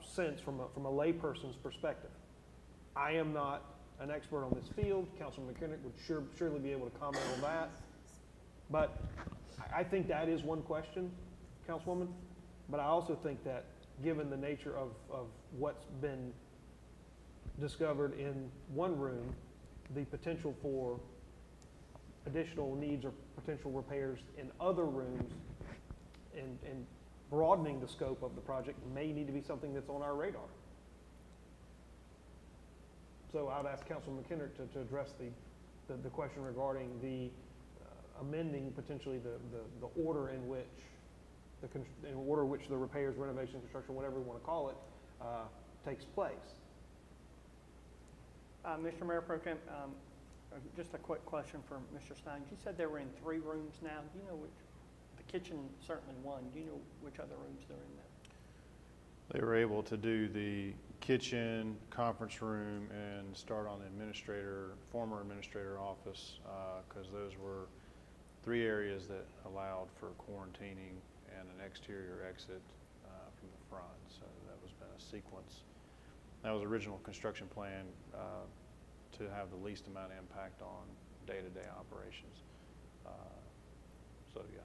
sense from a layperson's perspective. I am not an expert on this field. Councilman McKendrick would surely be able to comment on that. But I think that is one question, Councilwoman. But I also think that given the nature of what's been discovered in one room, the potential for additional needs or potential repairs in other rooms and broadening the scope of the project may need to be something that's on our radar. So I would ask Councilman McKendrick to address the question regarding the amending potentially the order in which the repairs, renovation, construction, whatever we want to call it, takes place. Mr. Mayor Pro Tem, just a quick question for Mr. Stein. You said they were in 3 rooms now. Do you know which, the kitchen certainly one, do you know which other rooms they're in now? They were able to do the kitchen, conference room, and start on the former administrator office, because those were 3 areas that allowed for quarantining and an exterior exit from the front. So that was been a sequence. That was original construction plan to have the least amount of impact on day-to-day operations. So yeah.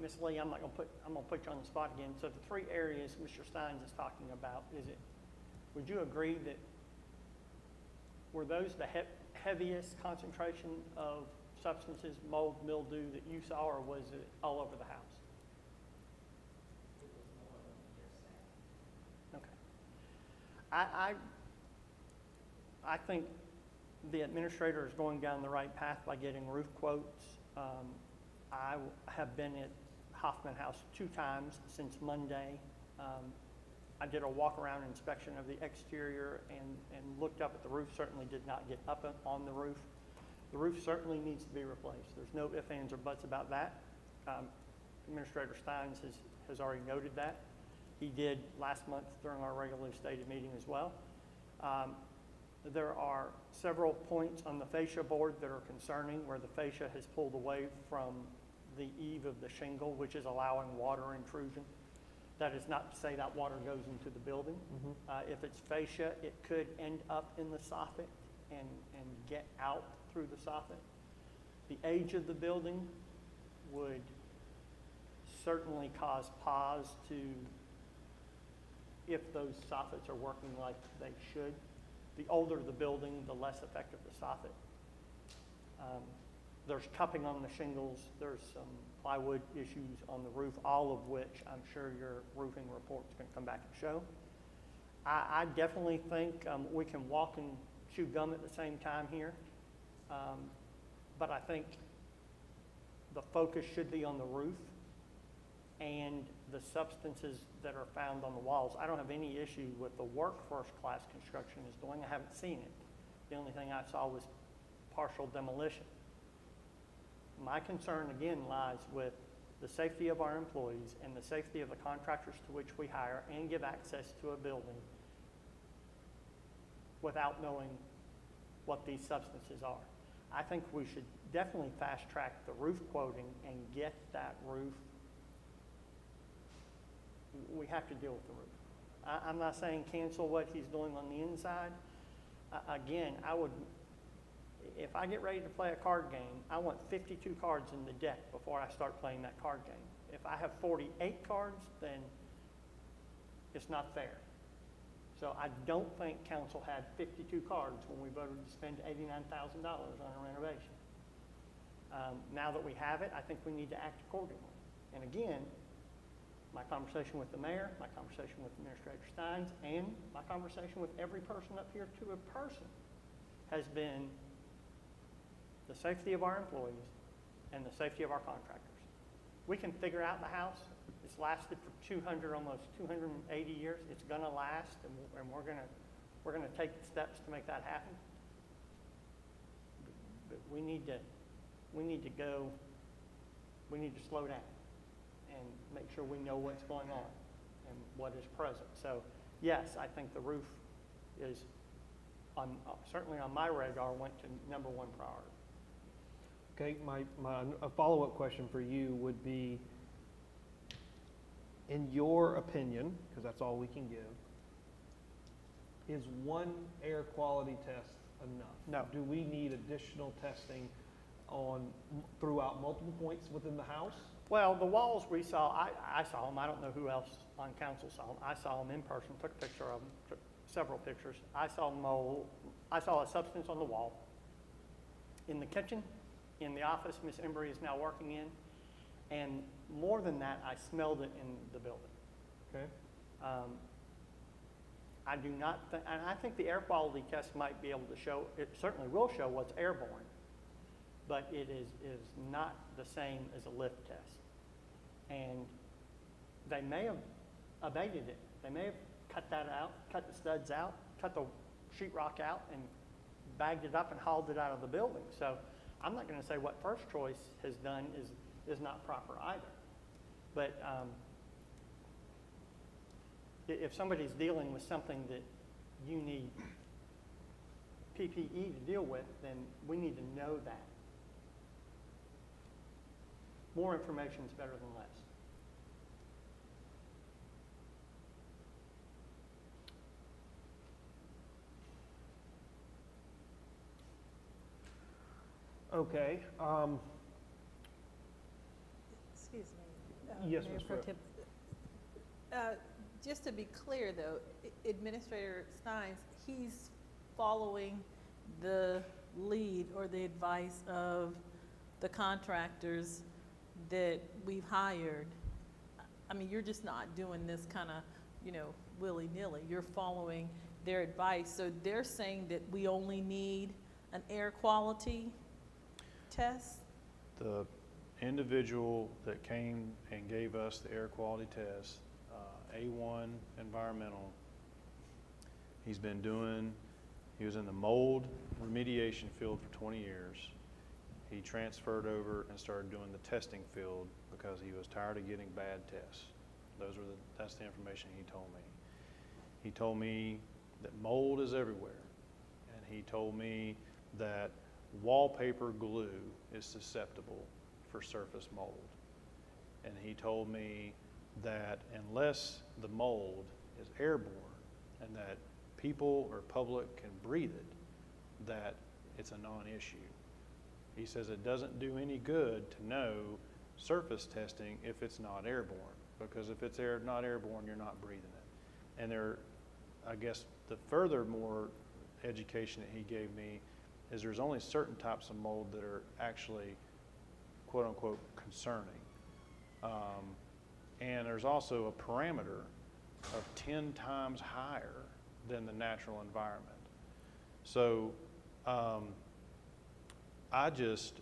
Ms. Lee, I'm gonna put you on the spot again. So the 3 areas Mr. Steins is talking about, would you agree that were those the heaviest concentration of substances, mold, mildew that you saw, or was it all over the house? Okay. I think the administrator is going down the right path by getting roof quotes. I have been at Hoffman House 2 times since Monday. I did a walk-around inspection of the exterior and looked up at the roof. Certainly did not get up on the roof. The roof certainly needs to be replaced. There's no ifs, ands, or buts about that. Administrator Steins has already noted that. He did last month during our regularly stated meeting as well. There are several points on the fascia board that are concerning, where the fascia has pulled away from the eave of the shingle, which is allowing water intrusion. That is not to say that water goes into the building. If it's fascia, it could end up in the soffit and get out through the soffit. The age of the building would certainly cause pause to, if those soffits are working like they should. The older the building, the less effective the soffit. There's cupping on the shingles. There's some plywood issues on the roof, all of which I'm sure your roofing report's going to come back and show. I definitely think we can walk and chew gum at the same time here. But I think the focus should be on the roof and the substances that are found on the walls. I don't have any issue with the work First Class Construction is doing. I haven't seen it. The only thing I saw was partial demolition. My concern, again, lies with the safety of our employees and the safety of the contractors to which we hire and give access to a building without knowing what these substances are. I think we should definitely fast track the roof quoting and get that roof. We have to deal with the roof. I'm not saying cancel what he's doing on the inside. Again, if I get ready to play a card game, I want 52 cards in the deck before I start playing that card game. If I have 48 cards, then it's not fair. So I don't think council had 52 cards when we voted to spend $89,000 on a renovation. Now that we have it, I think we need to act accordingly. And again, my conversation with the mayor, my conversation with Administrator Steins, and my conversation with every person up here to a person has been the safety of our employees and the safety of our contractors. We can figure out the house. It's lasted for almost 280 years. It's gonna last, and we're gonna take the steps to make that happen. But we need to slow down and make sure we know what's going on and what is present. So yes, I think the roof is certainly on my radar, went to #1 priority. Okay, a follow-up question for you would be, in your opinion, because that's all we can give, is one air quality test enough? No. Do we need additional testing throughout multiple points within the house? Well, the walls we saw, I saw them. I don't know who else on council saw them. I saw them in person, took a picture of them, took several pictures. I saw mold. I saw a substance on the wall. In the kitchen, in the office Miss Embry is now working in, and more than that, I smelled it in the building. Okay. I do not, and I think the air quality test might be able to show, it certainly will show what's airborne, but it is not the same as a lift test. And they may have abated it. They may have cut that out, cut the studs out, cut the sheetrock out, and bagged it up and hauled it out of the building. So I'm not going to say what First Choice has done is not proper either. But if somebody's dealing with something that you need PPE to deal with, then we need to know that. More information is better than less. Okay, Excuse me. Yes, Mayor Ms. Pro Brett. Tem. Just to be clear, though, Administrator Steins, he's following the lead or the advice of the contractors that we've hired. I mean, you're just not doing this kind of, willy-nilly. You're following their advice. So they're saying that we only need an air quality test? The individual that came and gave us the air quality test, A1 Environmental, he was in the mold remediation field for 20 years. He transferred over and started doing the testing field because he was tired of getting bad tests. That's the information he told me. He told me that mold is everywhere, and he told me that wallpaper glue is susceptible for surface mold. And he told me that unless the mold is airborne and that people or public can breathe it, that it's a non-issue. He says it doesn't do any good to know surface testing if it's not airborne, because if it's not airborne, you're not breathing it. And I guess the furthermore education that he gave me is there's only certain types of mold that are actually quote unquote concerning. And there's also a parameter of 10 times higher than the natural environment. So I just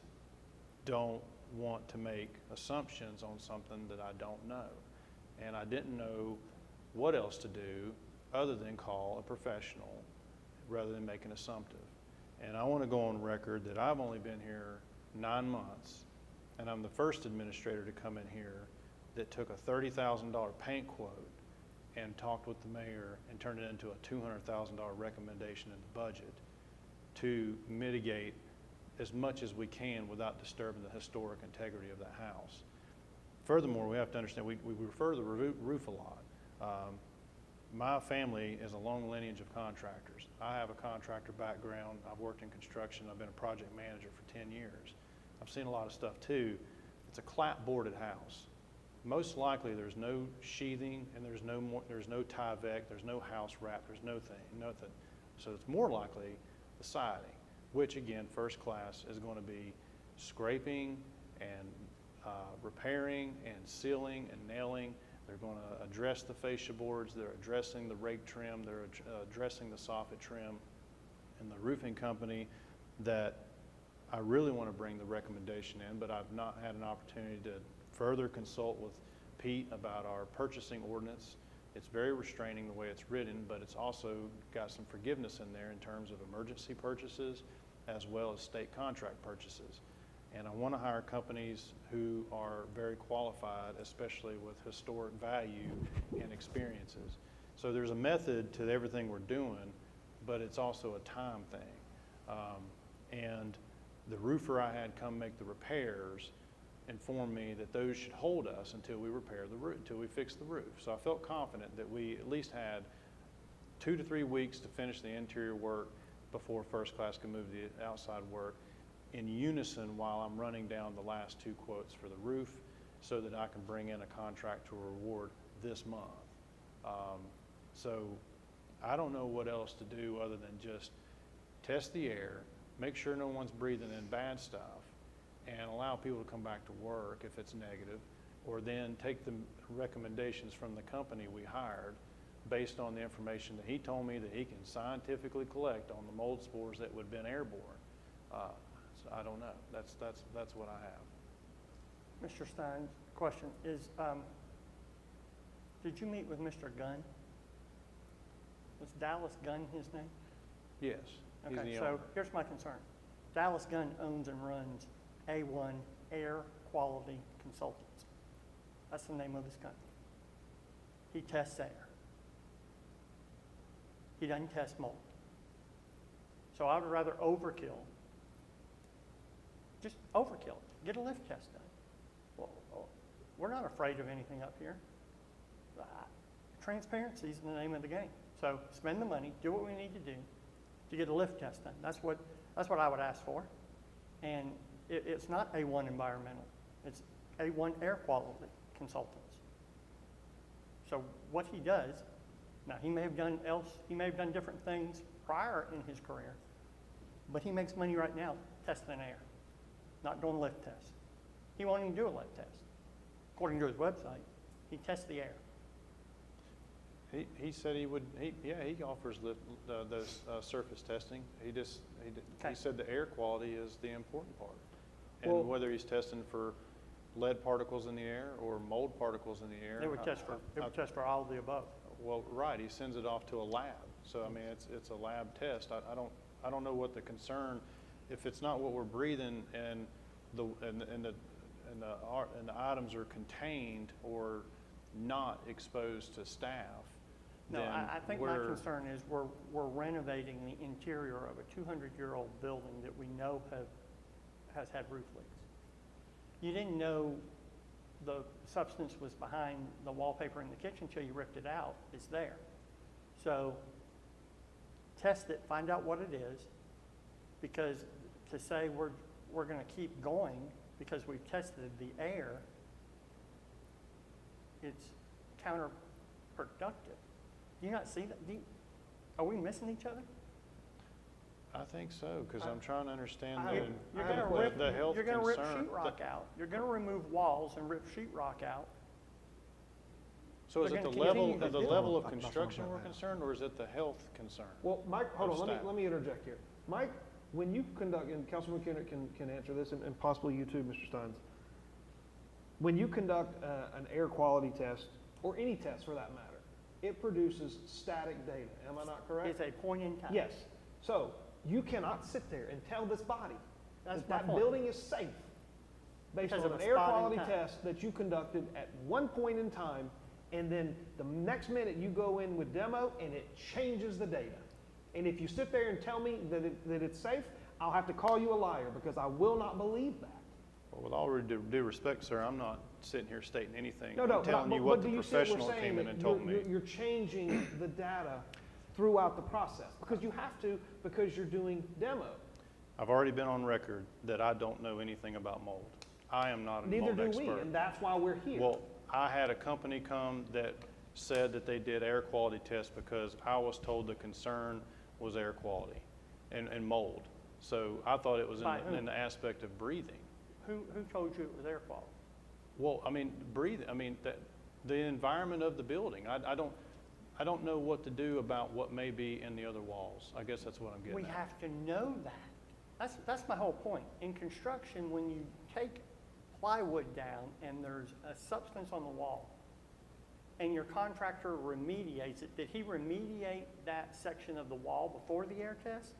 don't want to make assumptions on something that I don't know. And I didn't know what else to do other than call a professional rather than make an assumptive. And I want to go on record that I've only been here 9 months, and I'm the first administrator to come in here that took a $30,000 paint quote and talked with the mayor and turned it into a $200,000 recommendation in the budget to mitigate as much as we can without disturbing the historic integrity of the house. Furthermore, we have to understand, we refer to the roof a lot. My family is a long lineage of contractors. I have a contractor background. I've worked in construction. I've been a project manager for 10 years. I've seen a lot of stuff too. It's a clapboarded house. Most likely there's no sheathing and there's no Tyvek, there's no house wrap, there's nothing. So it's more likely the siding, which again, first class is going to be scraping and repairing and sealing and nailing. They're going to address the fascia boards, they're addressing the rake trim, they're addressing the soffit trim. And the roofing company that I really want to bring the recommendation in, but I've not had an opportunity to further consult with Pete about our purchasing ordinance. It's very restraining the way it's written, but it's also got some forgiveness in there in terms of emergency purchases as well as state contract purchases. And I want to hire companies who are very qualified, especially with historic value and experiences. So there's a method to everything we're doing, but it's also a time thing. And the roofer I had come make the repairs informed me that those should hold us until we repair the roof, until we fix the roof. So I felt confident that we at least had 2 to 3 weeks to finish the interior work before first class can move the outside work in unison while I'm running down the last 2 quotes for the roof so that I can bring in a contract to reward this month. So I don't know what else to do other than just test the air, make sure no one's breathing in bad stuff, and allow people to come back to work if it's negative, or then take the recommendations from the company we hired based on the information that he told me that he can scientifically collect on the mold spores that would have been airborne. So I don't know. That's what I have. Mr. Stein, question is, did you meet with Mr. Gunn? Was Dallas Gunn his name? Yes, he's Okay, the so owner. here's my concern. Dallas Gunn owns and runs A1 Air Quality Consultants. That's the name of his company. He tests air. He doesn't test mold. So I would rather overkill. Just overkill. Get a lift test done. Well, we're not afraid of anything up here. Transparency is the name of the game. So spend the money, do what we need to do to get a lift test done. That's what I would ask for. And it's not A1 Environmental. It's A1 Air Quality Consultants. So what he does, now he may have done different things prior in his career, but he makes money right now testing air, not doing lift tests. He won't even do a lift test. According to his website, he tests the air. He said he would, he offers those surface testing. He said the air quality is the important part. And Well- whether he's testing for lead particles in the air or mold particles in the air. It would test for all of the above. Well, right, he sends it off to a lab. So, I mean, it's a lab test. I don't know what the concern, if it's not what we're breathing and the items are contained or not exposed to staff. No, then I think my concern is we're renovating the interior of a 200-year-old building that we know has had roof leaks. You didn't know the substance was behind the wallpaper in the kitchen until you ripped it out. It's there. So test it, find out what it is, because to say we're going to keep going because we've tested the air, it's counterproductive. Do you not see that? Are we missing each other? I think so, because I'm trying to understand You're going to rip the health concern. sheetrock out. You're going to remove walls and rip sheetrock out. So is They're it the gonna continue level, to the do it. level of construction we're concerned, or is it the health concern? Well, Mike, hold on, staff. let me interject here. Mike, when you conduct, and Councilman Kenner can answer this, and possibly you too, Mr. Steins. When you conduct an air quality test, or any test for that matter, it produces static data. Am I not correct? It's a point in time. Yes. So you cannot sit there and tell this body That's that my that point. building is safe based Because on of an a air spot in quality time. test that you conducted at one point in time, and then the next minute you go in with demo and it changes the data. And if you sit there and tell me that it's safe, I'll have to call you a liar because I will not believe that. Well, with all due respect, sir, I'm not sitting here stating anything. No, I'm telling you what the do you see what we're professional saying, came in that and told me. You're changing the data throughout the process because you have to, because you're doing demo. I've already been on record that I don't know anything about mold. I am not a Neither mold do expert. we, and that's why we're here. Well, I had a company come that said that they did air quality tests because I was told the concern was air quality and mold. So I thought it was By whom? in the aspect of breathing. Who told you it was air quality? Well, I mean, breathing, I mean, the environment of the building. I don't know what to do about what may be in the other walls. I guess that's what I'm getting We at. have to know that. That's my whole point. In construction, when you take plywood down and there's a substance on the wall and your contractor remediates it, did he remediate that section of the wall before the air test?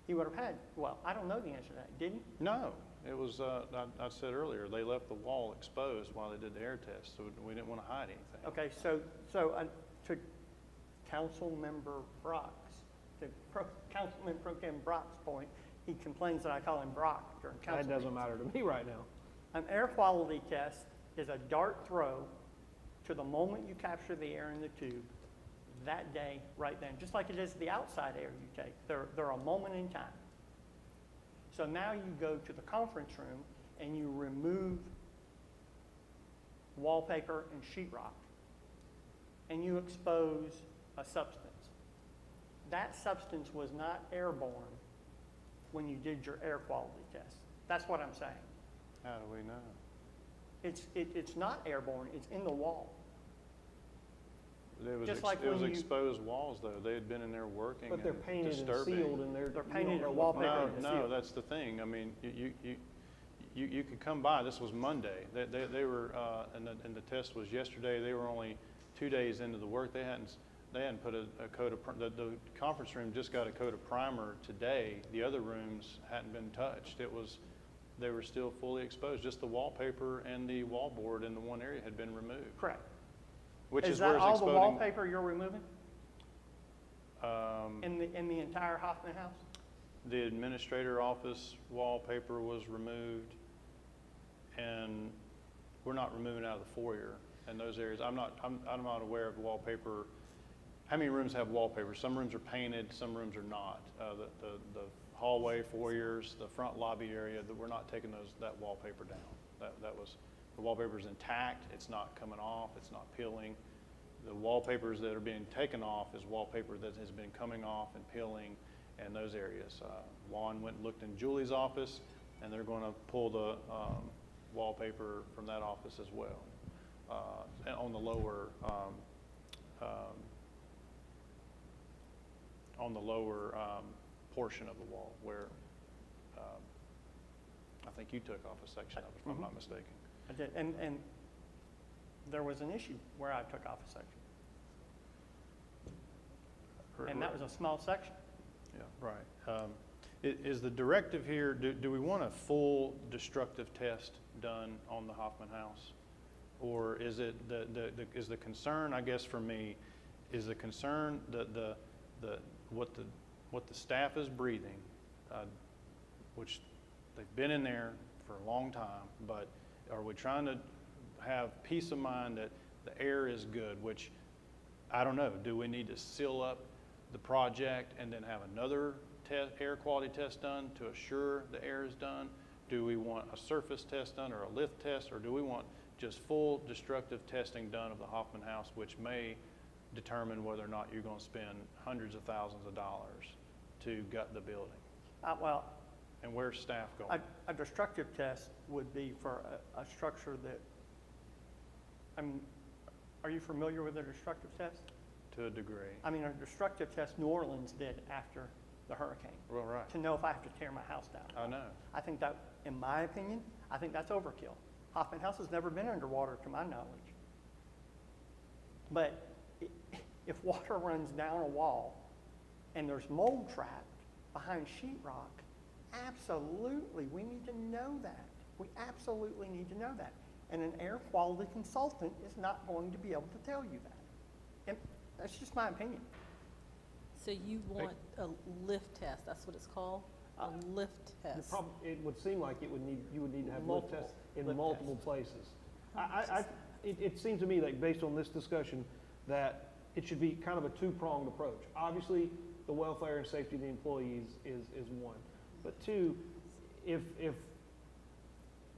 He would have had, well, I don't know the answer to that, didn't he? No, it was, I said earlier, they left the wall exposed while they did the air test, so we didn't want to hide anything. Okay, so to Councilmember Councilman Pro Tem Brock's point, he complains that I call him Brock during council That doesn't meetings. matter to me right now. An air quality test is a dart throw to the moment you capture the air in the tube, that day, right then, just like it is the outside air you take. They're a moment in time. So now you go to the conference room and you remove wallpaper and sheetrock, and you expose a substance. That substance was not airborne when you did your air quality test. That's what I'm saying. How do we know? It's not airborne, it's in the wall. Just like It was when you- exposed walls, though. They had been in there working But they're and painted and disturbing. sealed, and they're. They're you don't painted know and what- wallpapered. No, that's the thing. I mean, you could come by, this was Monday. They were, and the test was yesterday. They were only 2 days into the work. They hadn't put a coat of, the conference room just got a coat of primer today. The other rooms hadn't been touched. They were still fully exposed. Just the wallpaper and the wallboard in the one area had been removed. Correct. Which Is is where that it's all the exploding. wallpaper you're removing Um, in the entire Hoffman House? The administrator office wallpaper was removed, and we're not removing out of the foyer and those areas. I'm not aware of wallpaper. How many rooms have wallpaper? Some rooms are painted, some rooms are not. The hallway, foyers, the front lobby area, that we're not taking that wallpaper down. The wallpaper's intact, it's not coming off, it's not peeling. The wallpapers that are being taken off is wallpaper that has been coming off and peeling in those areas. Juan went and looked in Julie's office, and they're going to pull the wallpaper from that office as well. And on the lower portion of the wall where I think you took off a section of it, if I'm not mistaken. I did, and there was an issue where I took off a section, and that was a small section. Yeah, right. Is the directive here, do we want a full destructive test done on the Hoffman House? Or is it is the concern, I guess for me, is the concern what the staff is breathing, which they've been in there for a long time, but are we trying to have peace of mind that the air is good, which I don't know, do we need to seal up the project and then have another air quality test done to assure the air is done? Do we want a surface test done or a lift test, or do we want just full destructive testing done of the Hoffman House, which may determine whether or not you're going to spend hundreds of thousands of dollars to gut the building? Well, And where's staff going? a destructive test would be for a structure that, are you familiar with a destructive test? To a degree. I mean, a destructive test New Orleans did after the hurricane, Well, right. to know if I have to tear my house down. I know. I think that, in my opinion, I think that's overkill. Hoffman House has never been underwater to my knowledge. But if water runs down a wall and there's mold trapped behind sheetrock, absolutely, we need to know that. We absolutely need to know that. And an air quality consultant is not going to be able to tell you that. And that's just my opinion. So you want a lift test, that's what it's called? A lift The test? problem, it would seem like you would need to have lift Multiple tests in lift multiple places. It seems to me that based on this discussion, that it should be kind of a two-pronged approach. Obviously, the welfare and safety of the employees is one. But two, if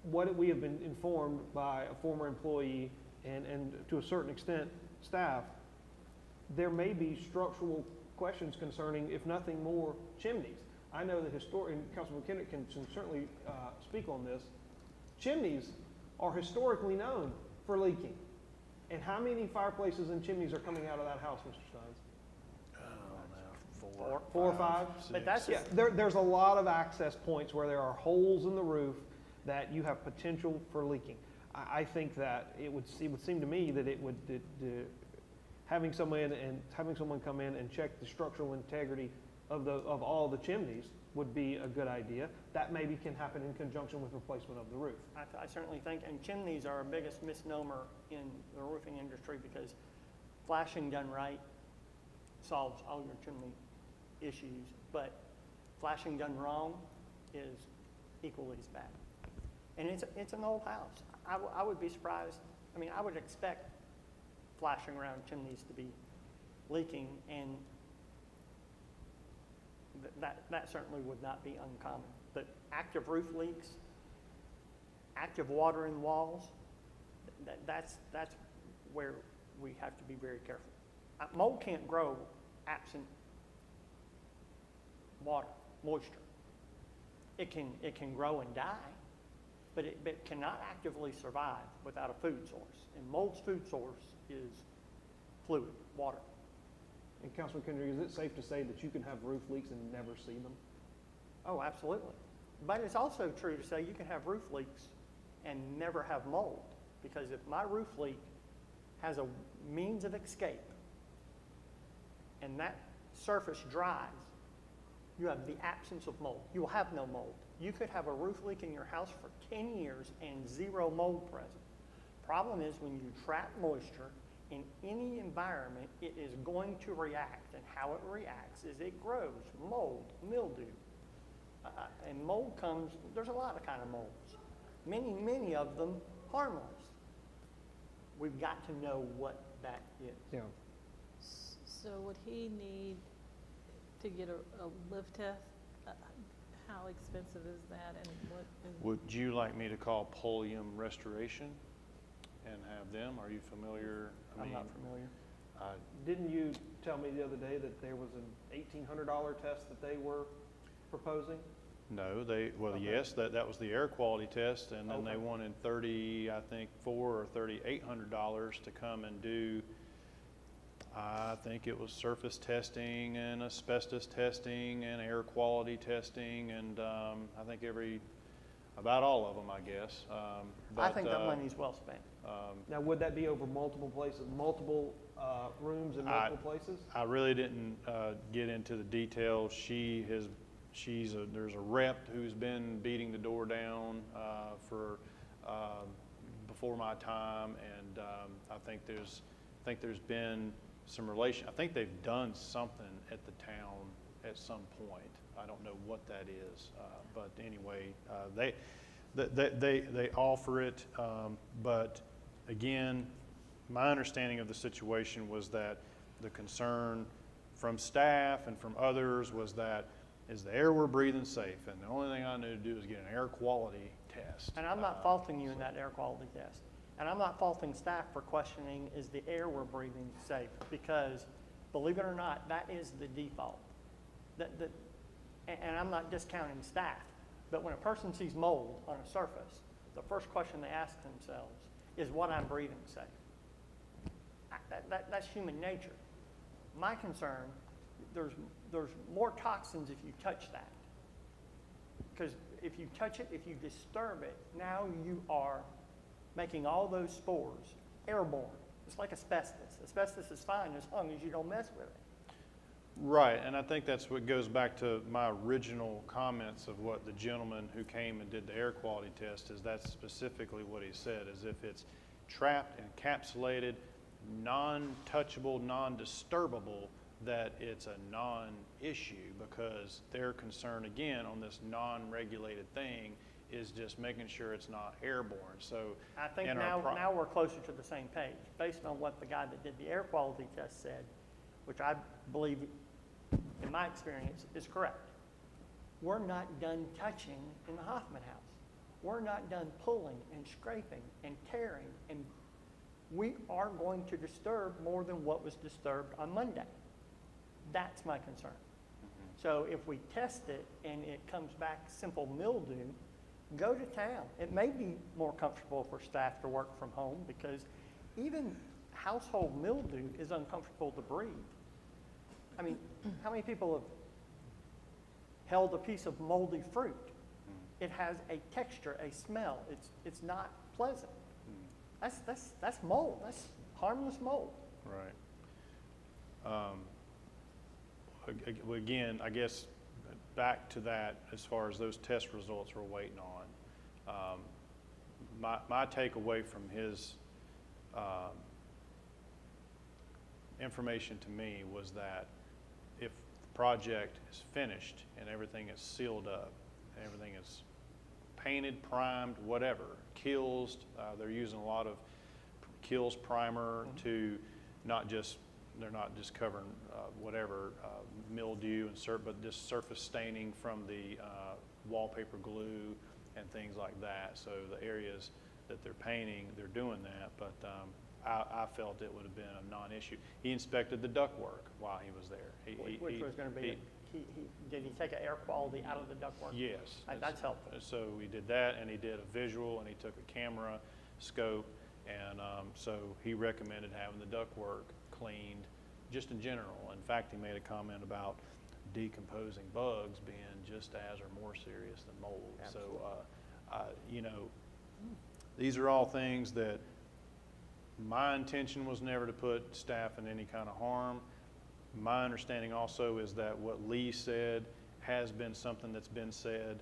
what we have been informed by a former employee and to a certain extent staff, there may be structural questions concerning, if nothing more, chimneys. I know that historian, Councilman McKinnon can certainly speak on this. Chimneys are historically known for leaking. And how many fireplaces and chimneys are coming out of that house, Mr. Steins? Four or five? But that's Yeah, there's a lot of access points where there are holes in the roof that you have potential for leaking. I think that it would seem to me that having someone come in and check the structural integrity of all the chimneys would be a good idea. That maybe can happen in conjunction with replacement of the roof. I certainly think, and chimneys are our biggest misnomer in the roofing industry because flashing done right solves all your chimney issues, but flashing done wrong is equally as bad. And it's an old house. I would be surprised, I would expect flashing around chimneys to be leaking, and that certainly would not be uncommon. But active roof leaks, active water in walls, that's where we have to be very careful. Mold can't grow absent water, moisture. It can grow and die, but it cannot actively survive without a food source. And mold's food source is fluid. water. And Councilman Kendrick, is it safe to say that you can have roof leaks and never see them? Oh, absolutely. But it's also true to say you can have roof leaks and never have mold, because if my roof leak has a means of escape and that surface dries, you have the absence of mold. You will have no mold. You could have a roof leak in your house for 10 years and 0 mold present. Problem is, when you trap moisture in any environment, it is going to react, and how it reacts is it grows mold, mildew. And mold comes, there's a lot of kind of molds. Many of them harmless. We've got to know what that is. Yeah. So would he need to get a lift test? How expensive is that, and what is? Would you like me to call Polium Restoration and have them? Are you familiar? I'm not familiar. Didn't you tell me the other day that there was an $1,800 test that they were proposing? No, well, Okay. yes, that was the air quality test, and then they Okay. wanted $400 or $3,800 to come and do, I think it was surface testing and asbestos testing and air quality testing, and I think about all of them, I guess. I think that money's well spent. Now, would that be over multiple places, multiple rooms in multiple places? I really didn't get into the details. There's a rep who's been beating the door down for before my time, and I think there's been some relation. I think they've done something at the town at some point. I don't know what that is, but anyway, they offer it. But again, my understanding of the situation was that the concern from staff and from others was that, is the air we're breathing safe? And the only thing I knew to do was get an air quality test. And I'm not faulting you in that air quality test. And I'm not faulting staff for questioning, is the air we're breathing safe? Because, believe it or not, that is the default. And I'm not discounting staff, but when a person sees mold on a surface, the first question they ask themselves is, what I'm breathing safe? That's human nature. My concern, there's more toxins if you touch that. Because if you touch it, if you disturb it, now you are making all those spores airborne. It's like asbestos. Asbestos is fine as long as you don't mess with it. Right, and I think that's what goes back to my original comments of what the gentleman who came and did the air quality test is. That's specifically what he said, is if it's trapped, encapsulated, non-touchable, non-disturbable, that it's a non-issue, because their concern, again, on this non-regulated thing is just making sure it's not airborne. So I think in our now we're closer to the same page, based on what the guy that did the air quality test said, which I believe, in my experience, is correct. We're not done touching in the Hoffman house. We're not done pulling and scraping and tearing, and we are going to disturb more than what was disturbed on Monday. That's my concern. So if we test it and it comes back simple mildew, go to town. It may be more comfortable for staff to work from home, because even household mildew is uncomfortable to breathe. I mean, how many people have held a piece of moldy fruit? It has a texture, a smell. It's not pleasant. That's mold. That's harmless mold. Right. Again, I guess back to that, as far as those test results we're waiting on, my takeaway from his information to me was that if the project is finished and everything is sealed up, and everything is painted, primed, whatever, Kills, they're using a lot of Kills primer to they're not just covering whatever mildew but just surface staining from the wallpaper glue and things like that. So the areas that they're painting, they're doing that, but I felt it would have been a non-issue. He inspected the ductwork while he was there. Which was going to be, did he take an air quality out of the ductwork? Yes. That's helpful. So he did that, and he did a visual, and he took a camera scope, and so he recommended having the ductwork cleaned just in general. In fact, he made a comment about decomposing bugs being just as or more serious than mold. Absolutely. So, you know, these are all things that my intention was never to put staff in any kind of harm. My understanding also is that what Lee said has been something that's been said.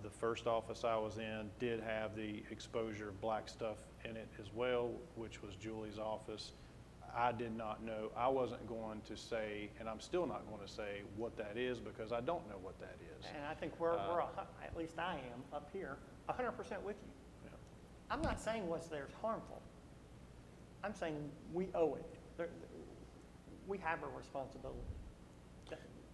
The first office I was in did have the exposure of black stuff in it as well, which was Julie's office. I did not know. I wasn't going to say, and I'm still not going to say what that is because I don't know what that is. And I think at least I am up here, 100% with you. Yeah. I'm not saying what's there is harmful. I'm saying we owe it. We have a responsibility.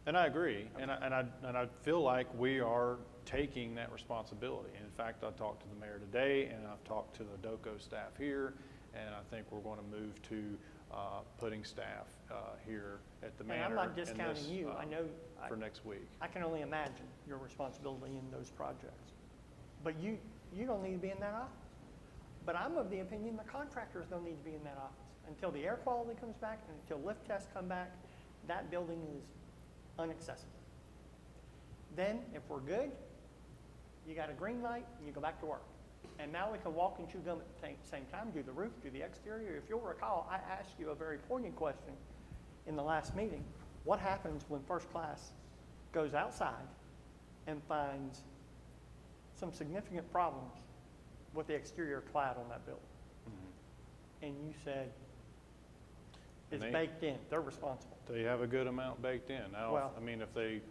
And I agree, and I feel like we are taking that responsibility. In fact, I talked to the mayor today, and I've talked to the DOCO staff here, and I think we're going to move to putting staff here at the And manor. I'm not in discounting this, you. I know, for next week. I can only imagine your responsibility in those projects. But you don't need to be in that office. But I'm of the opinion the contractors don't need to be in that office. Until the air quality comes back and until lift tests come back, that building is inaccessible. Then, if we're good, you got a green light and you go back to work. And now we can walk and chew gum at the same time, do the roof, do the exterior. If you'll recall, I asked you a very poignant question in the last meeting. What happens when first class goes outside and finds some significant problems with the exterior clad on that building? And you said, it's baked in, they're responsible. They have a good amount baked in. Now, Well- I mean, if they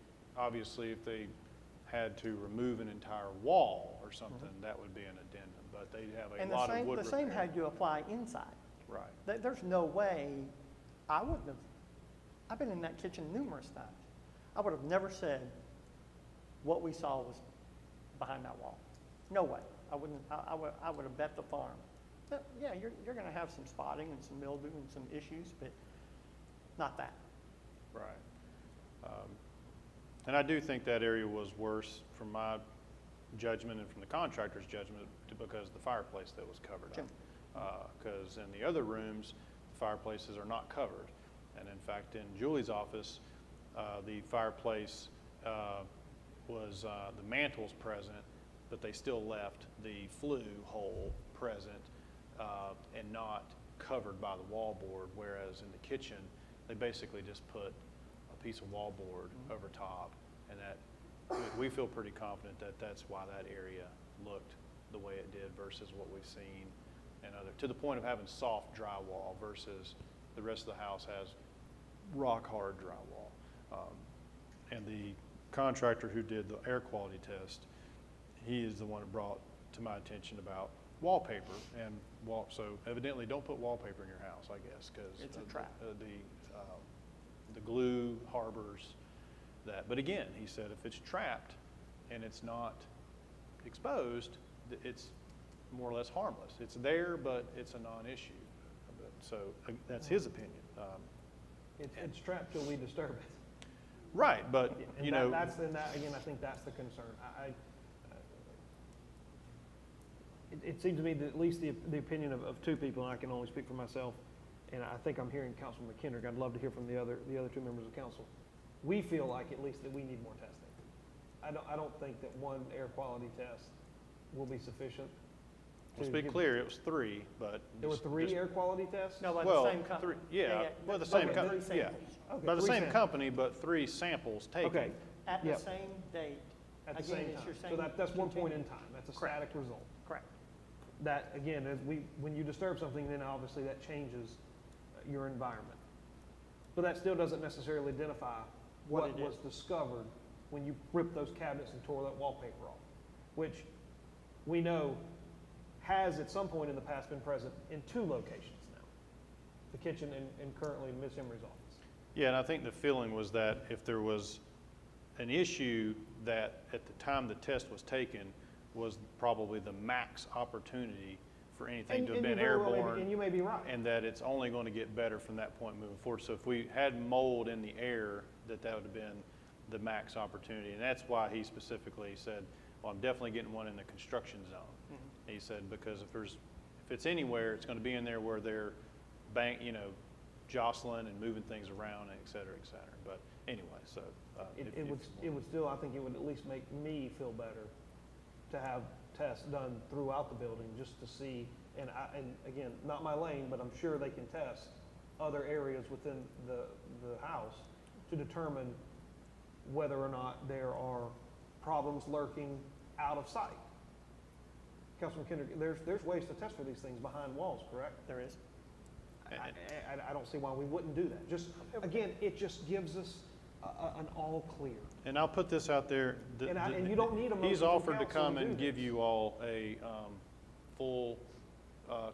had to remove an entire wall or something, that would be an addendum, but they have a And lot of wood the same repair. had to apply inside. Right. There's no way, I wouldn't have, I've been in that kitchen numerous times. I would have never said what we saw was behind that wall. No way. I would have bet the farm. But yeah, you're gonna have some spotting and some mildew and some issues, but not that. Right. And I do think that area was worse from my judgment and from the contractor's judgment because of the fireplace that was covered up. Because in the other rooms, the fireplaces are not covered. And in fact, in Julie's office, the fireplace was, the mantle's present, but they still left the flue hole present and not covered by the wallboard, whereas in the kitchen, they basically just put a piece of wallboard over top, and that we feel pretty confident that that's why that area looked the way it did versus what we've seen and other, to the point of having soft drywall versus the rest of the house has rock hard drywall. And the contractor who did the air quality test, he is the one that brought to my attention about wallpaper and so evidently don't put wallpaper in your house, I guess, because It's a trap. The glue harbors that. But again, he said if it's trapped and it's not exposed, it's more or less harmless. It's there, but it's a non-issue. So that's his opinion. It's trapped till we disturb it. Right, but And you that- know, again, I think that's the concern. It seems to me that at least the opinion of two people, and I can only speak for myself, and I think I'm hearing Councilman McKendrick. I'd love to hear from the other two members of council. We feel like at least that we need more testing. I don't think that one air quality test will be sufficient. let's be clear, it was 3, but. There were 3 air quality tests? No, by Well, the same company. 3, yeah, by the same company, yeah. Okay, By the 3 same samples. company, but 3 samples taken. Okay, At the Yep. same date. at the Again, same it's time. your So same that's one point in continuum. time. That's a Correct. static result. Correct. That, again, when you disturb something, then obviously that changes your environment. But that still doesn't necessarily identify What what it was is. discovered when you ripped those cabinets and tore that wallpaper off, which we know has at some point in the past been present in 2 locations now, the kitchen and currently Ms. Emery's office. Yeah, and I think the feeling was that if there was an issue that at the time the test was taken was probably the max opportunity for anything to have And been you very well may be- airborne. And you may be right. And that it's only going to get better from that point moving forward. So if we had mold in the air, that would have been the max opportunity. And that's why he specifically said, well, I'm definitely getting one in the construction zone. He said, because if it's anywhere, it's going to be in there where they're jostling and moving things around, et cetera, et cetera. But anyway, so. It would still, I think it would at least make me feel better to have tests done throughout the building, just to see, and again, not my lane, but I'm sure they can test other areas within the house to determine whether or not there are problems lurking out of sight. Councilman Kendrick, there's ways to test for these things behind walls, correct? There is. I don't see why we wouldn't do that. Just, again, it just gives us an all clear. And I'll put this out there. And you don't need a motion He's from offered to council come to do and give this. you all a full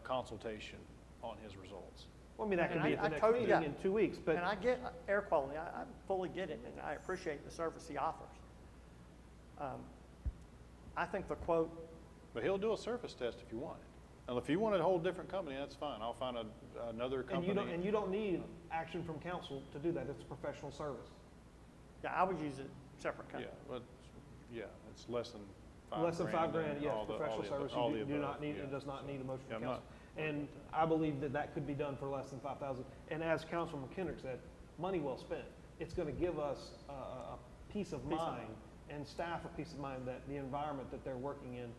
consultation on his results. Well, I mean, that could And be at I the next totally meeting get- in 2 weeks, but. And I get air quality, I fully get it, and I appreciate the service he offers. I think the quote, But he'll do a surface test if you want it. And if you want a whole different company, that's fine. I'll find another And company. you don't need action from council to do that. It's a professional service. yeah, I would use it separate Yeah, company. but, yeah, it's less than $5,000. Less than $5,000, and yes, all the- professional all the service. above- all You the do above, not need, yeah. it does not need a motion Yeah, from I'm council. And I believe that that could be done for less than 5,000. And as Councilman Kendrick said, money well spent. It's gonna give us a peace of Peace of mind and staff a peace of mind that the environment that they're working in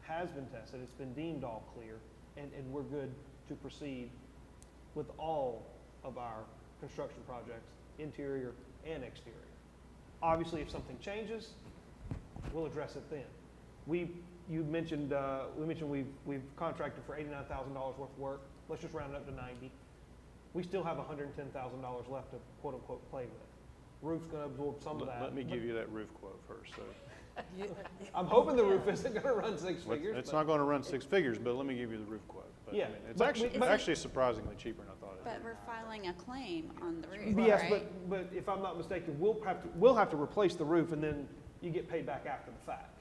has been tested, it's been deemed all clear, and we're good to proceed with all of our construction projects, interior and exterior. Obviously, if something changes, we'll address it then. We mentioned we've contracted for $89,000 worth of work. Let's just round it up to 90. We still have $110,000 left to quote unquote play with. Roof's gonna absorb some of that. Let me give you that roof quote first, so. I'm hoping the roof isn't gonna run six Well, figures. It's but- not gonna run six figures, but let me give you the roof quote. But, I Yeah, mean, It's but actually, we- but- actually surprisingly cheaper than I thought it But would. we're filing a claim on the roof, Yes, right? but if I'm not mistaken, we'll have to replace the roof and then you get paid back after the fact.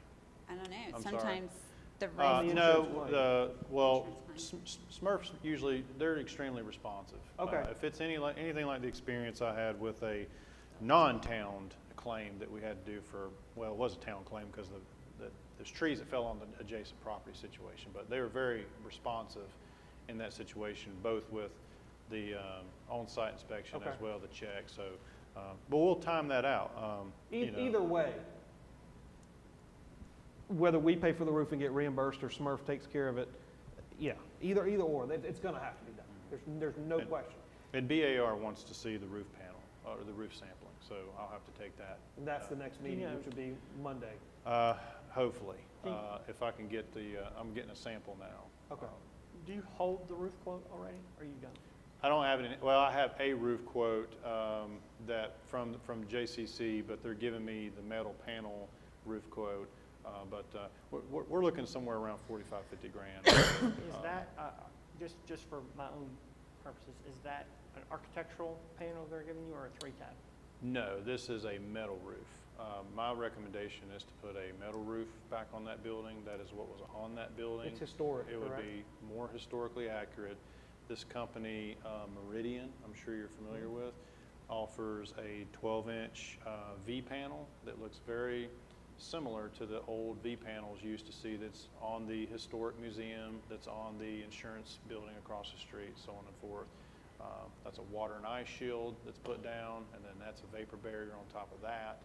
I don't know, I'm sorry. sometimes the roof. the No, insurance well, Insurance Smurfs usually, they're extremely responsive. Okay. If it's anything like the experience I had with a non-towned claim that we had to do for, well, it was a town claim because there's trees that fell on the adjacent property situation, but they were very responsive in that situation, both with the on-site inspection as Okay. well, the check, so, but we'll time that out. You know. Either way, whether we pay for the roof and get reimbursed or Smurf takes care of it, yeah, either or, it's gonna have to be done. There's no And- question. And BAR wants to see the roof panel, or the roof sampling, so I'll have to take that. And that's the next meeting, which would be Monday. Hopefully, Do you- if I can get I'm getting a sample now. Okay. Do you hold the roof quote already, or are you gonna? I don't have it, well, I have a roof quote that from JCC, but they're giving me the metal panel roof quote. But we're looking somewhere around 45, 50 grand. Is that, just for my own purposes, is that an architectural panel they're giving you or a 3-tab? No, this is a metal roof. My recommendation is to put a metal roof back on that building. That is what was on that building. It's historic, It would correct? be more historically accurate. This company, Meridian, I'm sure you're familiar with, offers a 12-inch V panel that looks very similar to the old V panels you used to see that's on the historic museum, that's on the insurance building across the street, so on and forth. That's a water and ice shield that's put down, and then that's a vapor barrier on top of that.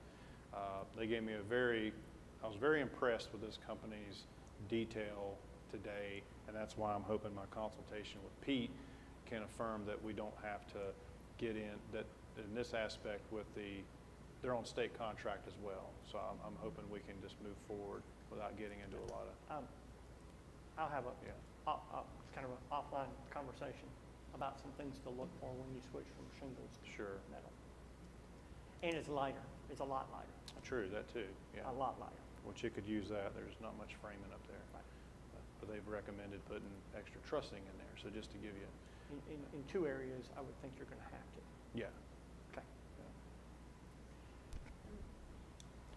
They gave me I was very impressed with this company's detail today, and that's why I'm hoping my consultation with Pete can affirm that we don't have to get in this aspect with they're on state contract as well. So I'm hoping we can just move forward without getting into a lot of, I'll have yeah. kind of an offline conversation about some things to look for when you switch from shingles to Sure. metal. And it's lighter, it's a lot lighter, True, that too, yeah. a lot lighter. Which you could use that, there's not much framing up there. Right. But they've recommended putting extra trussing in there, so just to give you, In 2 areas, I would think you're gonna have to. yeah. Okay.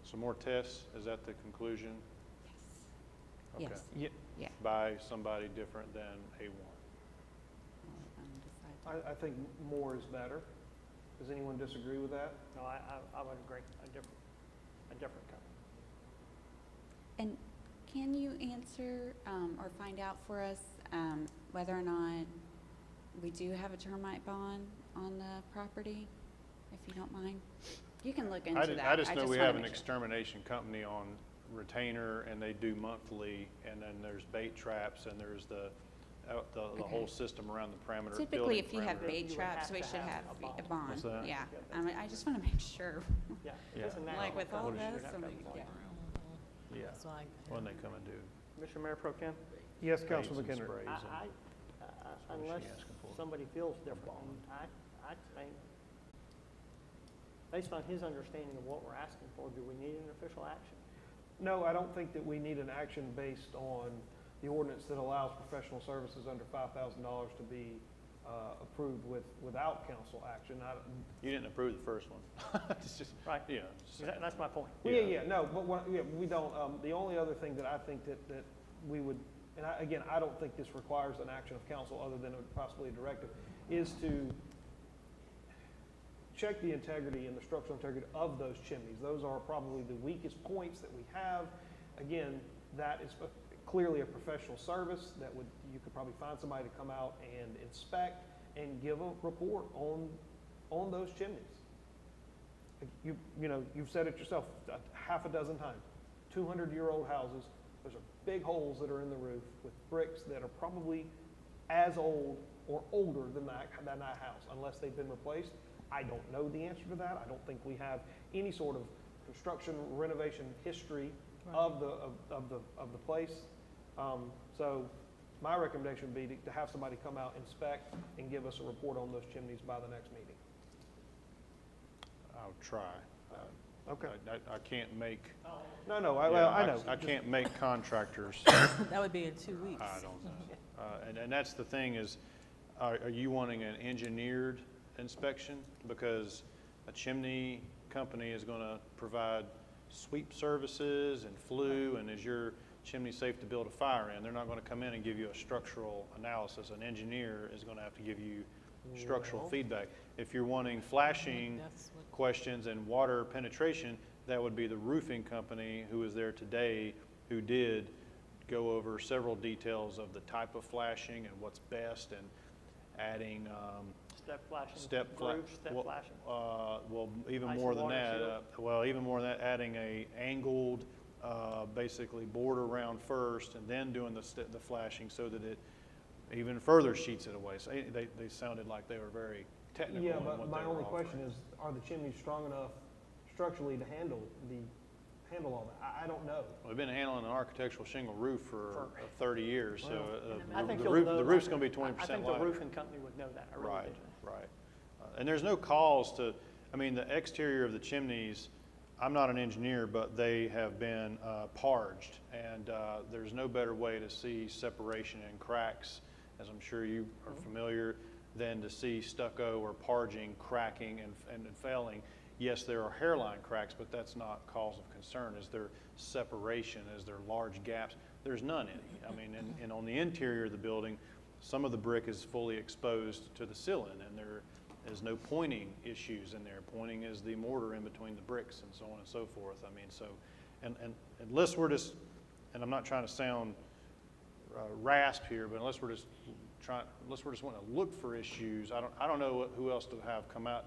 Some more tests, is that the conclusion? Yes. Okay. Yeah, Yeah. By somebody different than A1. We'll, decide. I think more is better. Does anyone disagree with that? No, I would agree, a different company. And can you answer or find out for us whether or not we do have a termite bond on the property, if you don't mind? You can look into that. I just know we wanna have an make sure. extermination company on retainer, and they do monthly, and then there's bait traps, and there's the whole Okay. system around the parameter. Typically, building if you have parameter. bait You would traps, have we to should have have a bond. a bond, What's that? yeah. I just want to make sure, Yeah. Yeah. It's a national like with all company, you this, would have to have a bond. yeah. Yeah, That's why when they come and do Mr. Mayor Pro Tem, Yes, baits Councilman and McHenry. sprays. and- what was unless she asking for? somebody feels different, I think, based on his understanding of what we're asking for, do we need an official action? No, I don't think that we need an action based on the ordinance that allows professional services under $5,000 to be approved without council action. You didn't approve the first one. It's just, Right. yeah. That's my point. Yeah, no, but we don't, the only other thing that I think that we would, and again, I don't think this requires an action of council other than possibly a directive, is to check the integrity and the structural integrity of those chimneys. Those are probably the weakest points that we have. Again, that is clearly a professional service that you could probably find somebody to come out and inspect and give a report on those chimneys. You've said it yourself half a dozen times. 200-year-old houses, those are big holes that are in the roof with bricks that are probably as old or older than that house, unless they've been replaced. I don't know the answer to that. I don't think we have any sort of construction renovation history of the place. So my recommendation would be to have somebody come out, inspect, and give us a report on those chimneys by the next meeting. I'll try. Okay. I can't make, No, yeah, I know. I can't make contractors, That would be in 2 weeks. I don't know. And that's the thing is, are you wanting an engineered inspection? Because a chimney company is going to provide sweep services and flue, and is your chimney safe to build a fire in? They're not going to come in and give you a structural analysis. An engineer is going to have to give you structural feedback. If you're wanting flashing That's what, questions and water penetration, that would be the roofing company who is there today, who did go over several details of the type of flashing and what's best, and adding Step flashing, step roof, step flashing. well, even Ice more and than water that. shield. Even more than that, adding a angled, basically border around first, and then doing the flashing so that it even further sheets it away. So they sounded like they were very technical. Yeah, in but what my they were only question offering. is, are the chimneys strong enough structurally to handle all that? I don't know. We've been handling an architectural shingle roof for 30 years, so I think the you'll roof, know the that. roof's going to be 20% I think lighter. the roofing company would know that, I really Right, do. right. And there's no cause to, I mean, the exterior of the chimneys, I'm not an engineer, but they have been parged, and there's no better way to see separation and cracks, as I'm sure you are familiar, than to see stucco or parging, cracking, and failing. Yes, there are hairline cracks, but that's not cause of concern. Is there separation? Is there large gaps? There's none any. I mean, and on the interior of the building, some of the brick is fully exposed to the ceiling, and there is no pointing issues in there. Pointing is the mortar in between the bricks and so on and so forth. I mean, so, and unless we're just, and I'm not trying to sound rasp here, but unless we're just wanting to look for issues, I don't know who else to have come out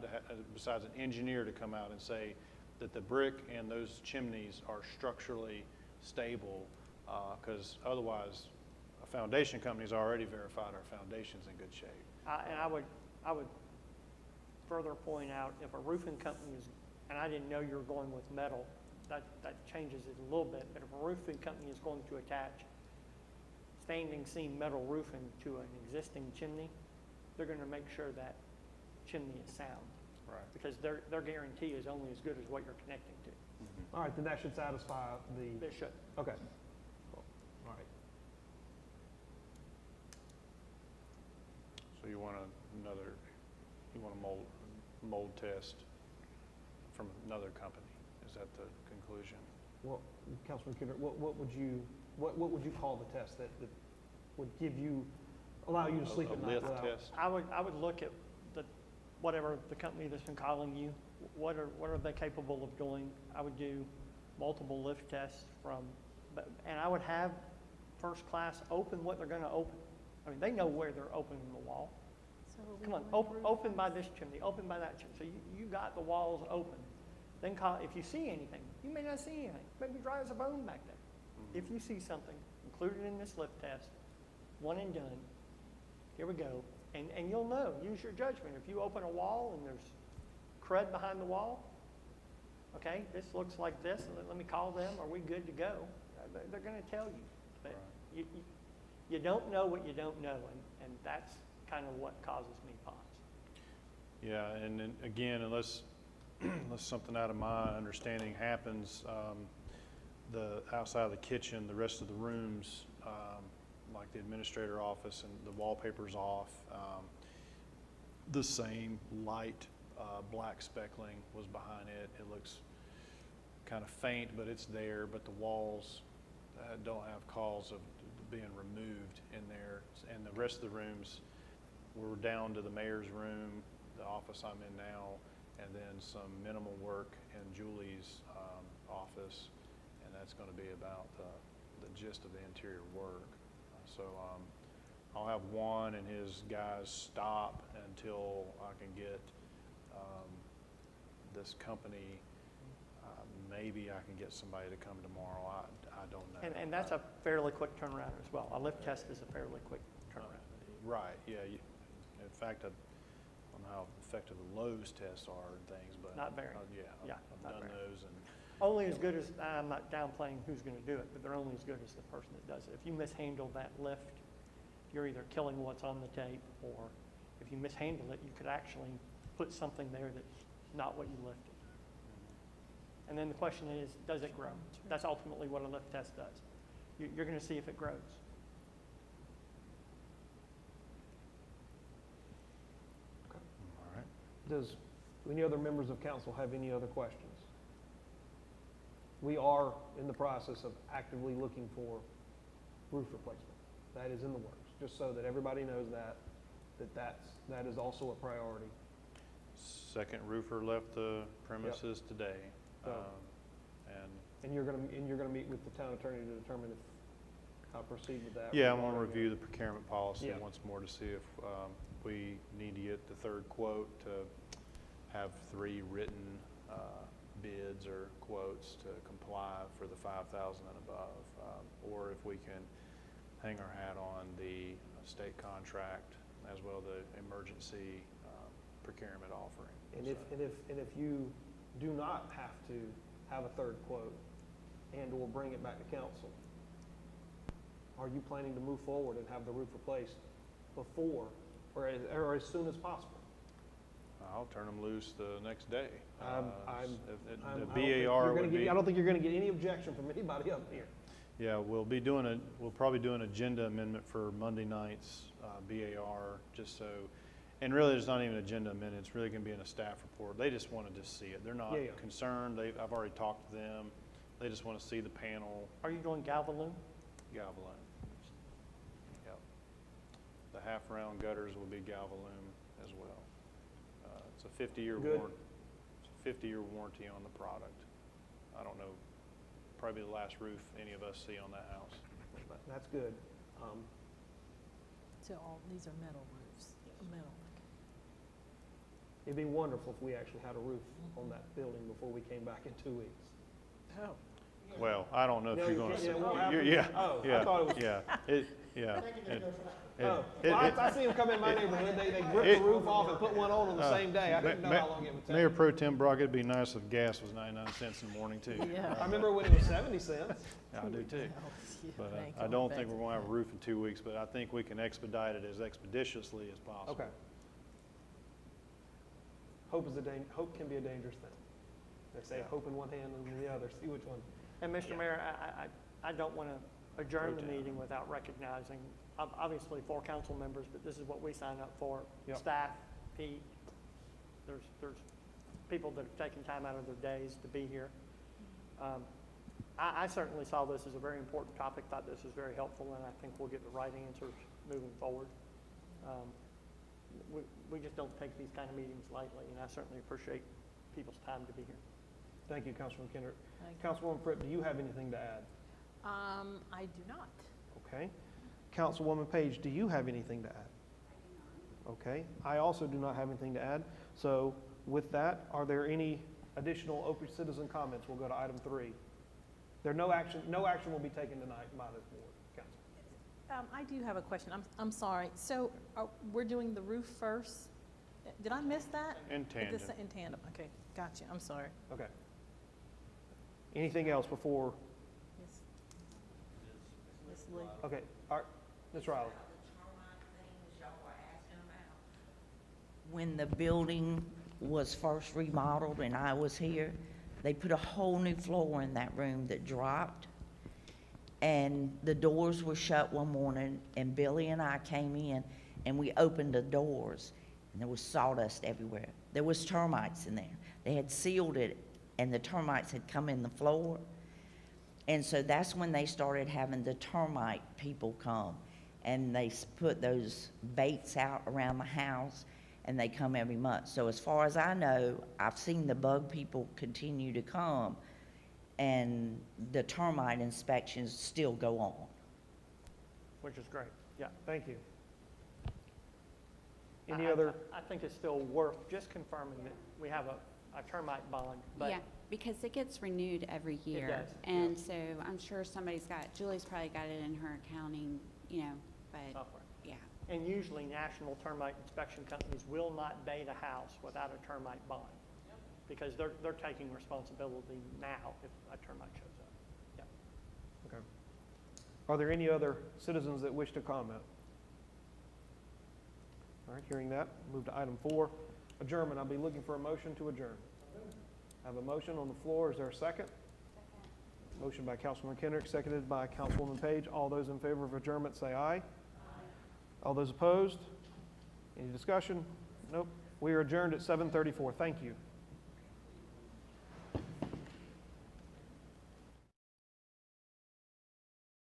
besides an engineer to come out and say that the brick and those chimneys are structurally stable, because otherwise, a foundation company's already verified our foundation's in good shape. And I would further point out, if a roofing company is, and I didn't know you were going with metal, that changes it a little bit, but if a roofing company is going to attach standing seam metal roofing to an existing chimney, they're going to make sure that chimney is sound. Right. Because their guarantee is only as good as what you're connecting to. All right, then that should satisfy the, They should. okay. All right. So you want a mold test from another company? Is that the conclusion? Well, Councilman Kidder, what would you call the test that would allow you to sleep at A night lift without? test? I would look at whatever the company that's been calling you, what are they capable of doing? I would do multiple lift tests and I would have first class open what they're going to open. I mean, they know where they're opening the wall. so Come on, open by this chimney, open by that chimney. So you got the walls open. Then call, if you see anything, you may not see anything. Maybe dry as a bone back there. If you see something, include it in this lift test, one and done. Here we go. And you'll know, use your judgment. If you open a wall and there's crud behind the wall, okay, this looks like this, let me call them, are we good to go? They're gonna tell you. But you don't know what you don't know, and that's kind of what causes me pause. Yeah, and then again, unless something out of my understanding happens, the outside of the kitchen, the rest of the rooms, like the administrator office and the wallpaper's off, the same light black speckling was behind it. It looks kind of faint, but it's there, but the walls don't have cause of being removed in there. And the rest of the rooms, we're down to the mayor's room, the office I'm in now, and then some minimal work in Julie's office, and that's going to be about the gist of the interior work. So I'll have Juan and his guys stop until I can get this company. Maybe I can get somebody to come tomorrow. I don't know. And that's a fairly quick turnaround as well. A lift test is a fairly quick turnaround. Right, yeah. In fact, I don't know how effective the Lowe's tests are and things, but. Not very. Yeah, I've done those. And Only as good as, I'm not downplaying who's going to do it, but they're only as good as the person that does it. If you mishandle that lift, you're either killing what's on the tape, or if you mishandle it, you could actually put something there that's not what you lifted. And then the question is, does it grow? That's ultimately what a lift test does. You're going to see if it grows. all right. Does any other members of council have any other questions? We are in the process of actively looking for roof replacement. That is in the works, just so that everybody knows that is also a priority. Second roofer left the premises today. So- And And you're gonna meet with the town attorney to determine if, how to proceed with that? yeah, I'm going to review the procurement policy Yeah. once more to see if we need to get the third quote to have 3 written bids or quotes to comply for the 5,000 and above, or if we can hang our hat on the state contract as well the emergency procurement offering. And So- if you do not have to have a third quote and/or bring it back to council, are you planning to move forward and have the roof replaced before or as soon as possible? I'll turn them loose the next day. The BAR would be. I don't think you're gonna get any objection from anybody up here. Yeah, we'll probably do an agenda amendment for Monday night's BAR, just so, and really it's not even an agenda amendment, it's really gonna be in a staff report. They just wanted to see it. They're not Yeah. concerned. I've already talked to them. They just wanna see the panel Are you doing Galvalume? Galvalume. Yep. The half-round gutters will be Galvalume as well. It's a 50-year Good. warranty. It's a 50-year warranty on the product. I don't know, probably the last roof any of us see on that house. That's good. So these are metal roofs, metal. It'd be wonderful if we actually had a roof on that building before we came back in 2 weeks. Oh. Well, I don't know if No, you're you going can't- to. it won't happen? Oh, I Yeah, thought it was- yeah, yeah. Oh, well, I see them come in my neighborhood, they rip the roof off and put one on the same day. I didn't know how long it would take. Mayor Pro Tem Brock, it'd be nice if gas was 99 cents in the morning too. Yeah. I remember when it was 70 cents. I do too. Yeah, But thank I you. don't think we're going to have a roof in 2 weeks, but I think we can expedite it as expeditiously as possible. Okay. Hope can be a dangerous thing. They say hope in one hand and in the other, see which one. And Mr. Mayor, I don't want to adjourn the Pro tem. meeting without recognizing, obviously, 4 council members, but this is what we sign up for. Yep. Staff, Pete, there's people that have taken time out of their days to be here. I certainly saw this as a very important topic, thought this was very helpful, and I think we'll get the right answers moving forward. We just don't take these kind of meetings lightly, and I certainly appreciate people's time to be here. Thank you, Councilman Kendrick. Thank you. Councilwoman Fripp, do you have anything to add? I do not. Okay. Councilwoman Page, do you have anything to add? Okay, I also do not have anything to add. So with that, are there any additional open citizen comments? We'll go to item 3. No action will be taken tonight by this board, council. I do have a question. I'm sorry. So we're doing the roof first? Did I miss that? In tandem. In tandem. Okay, gotcha. I'm sorry. Okay. Anything else before? Ms. Lee. Okay, all right, Ms. Riley. When the building was first remodeled and I was here, they put a whole new floor in that room that dropped. And the doors were shut one morning, and Billy and I came in, and we opened the doors, and there was sawdust everywhere. There was termites in there. They had sealed it, and the termites had come in the floor. And so that's when they started having the termite people come, and they put those baits out around the house, and they come every month. So as far as I know, I've seen the bug people continue to come, and the termite inspections still go on. Which is great, yeah. Thank you. Any other? I think it's still worth just confirming that we have a termite bond, but Yeah, because it gets renewed every year. does, And so I'm sure Julie's probably got it in her accounting, but, software. yeah. And usually national termite inspection companies will not bait a house without a termite bond. Because they're taking responsibility now if a termite shows up. Yeah. Okay. Are there any other citizens that wish to comment? All right, hearing that, move to item 4, adjournment. I'll be looking for a motion to adjourn. I have a motion on the floor. Is there a second? Motion by Councilman Kendrick, seconded by Councilwoman Page. All those in favor of adjournment say aye. Aye. All those opposed? Any discussion? Nope. We are adjourned at 7:34. Thank you.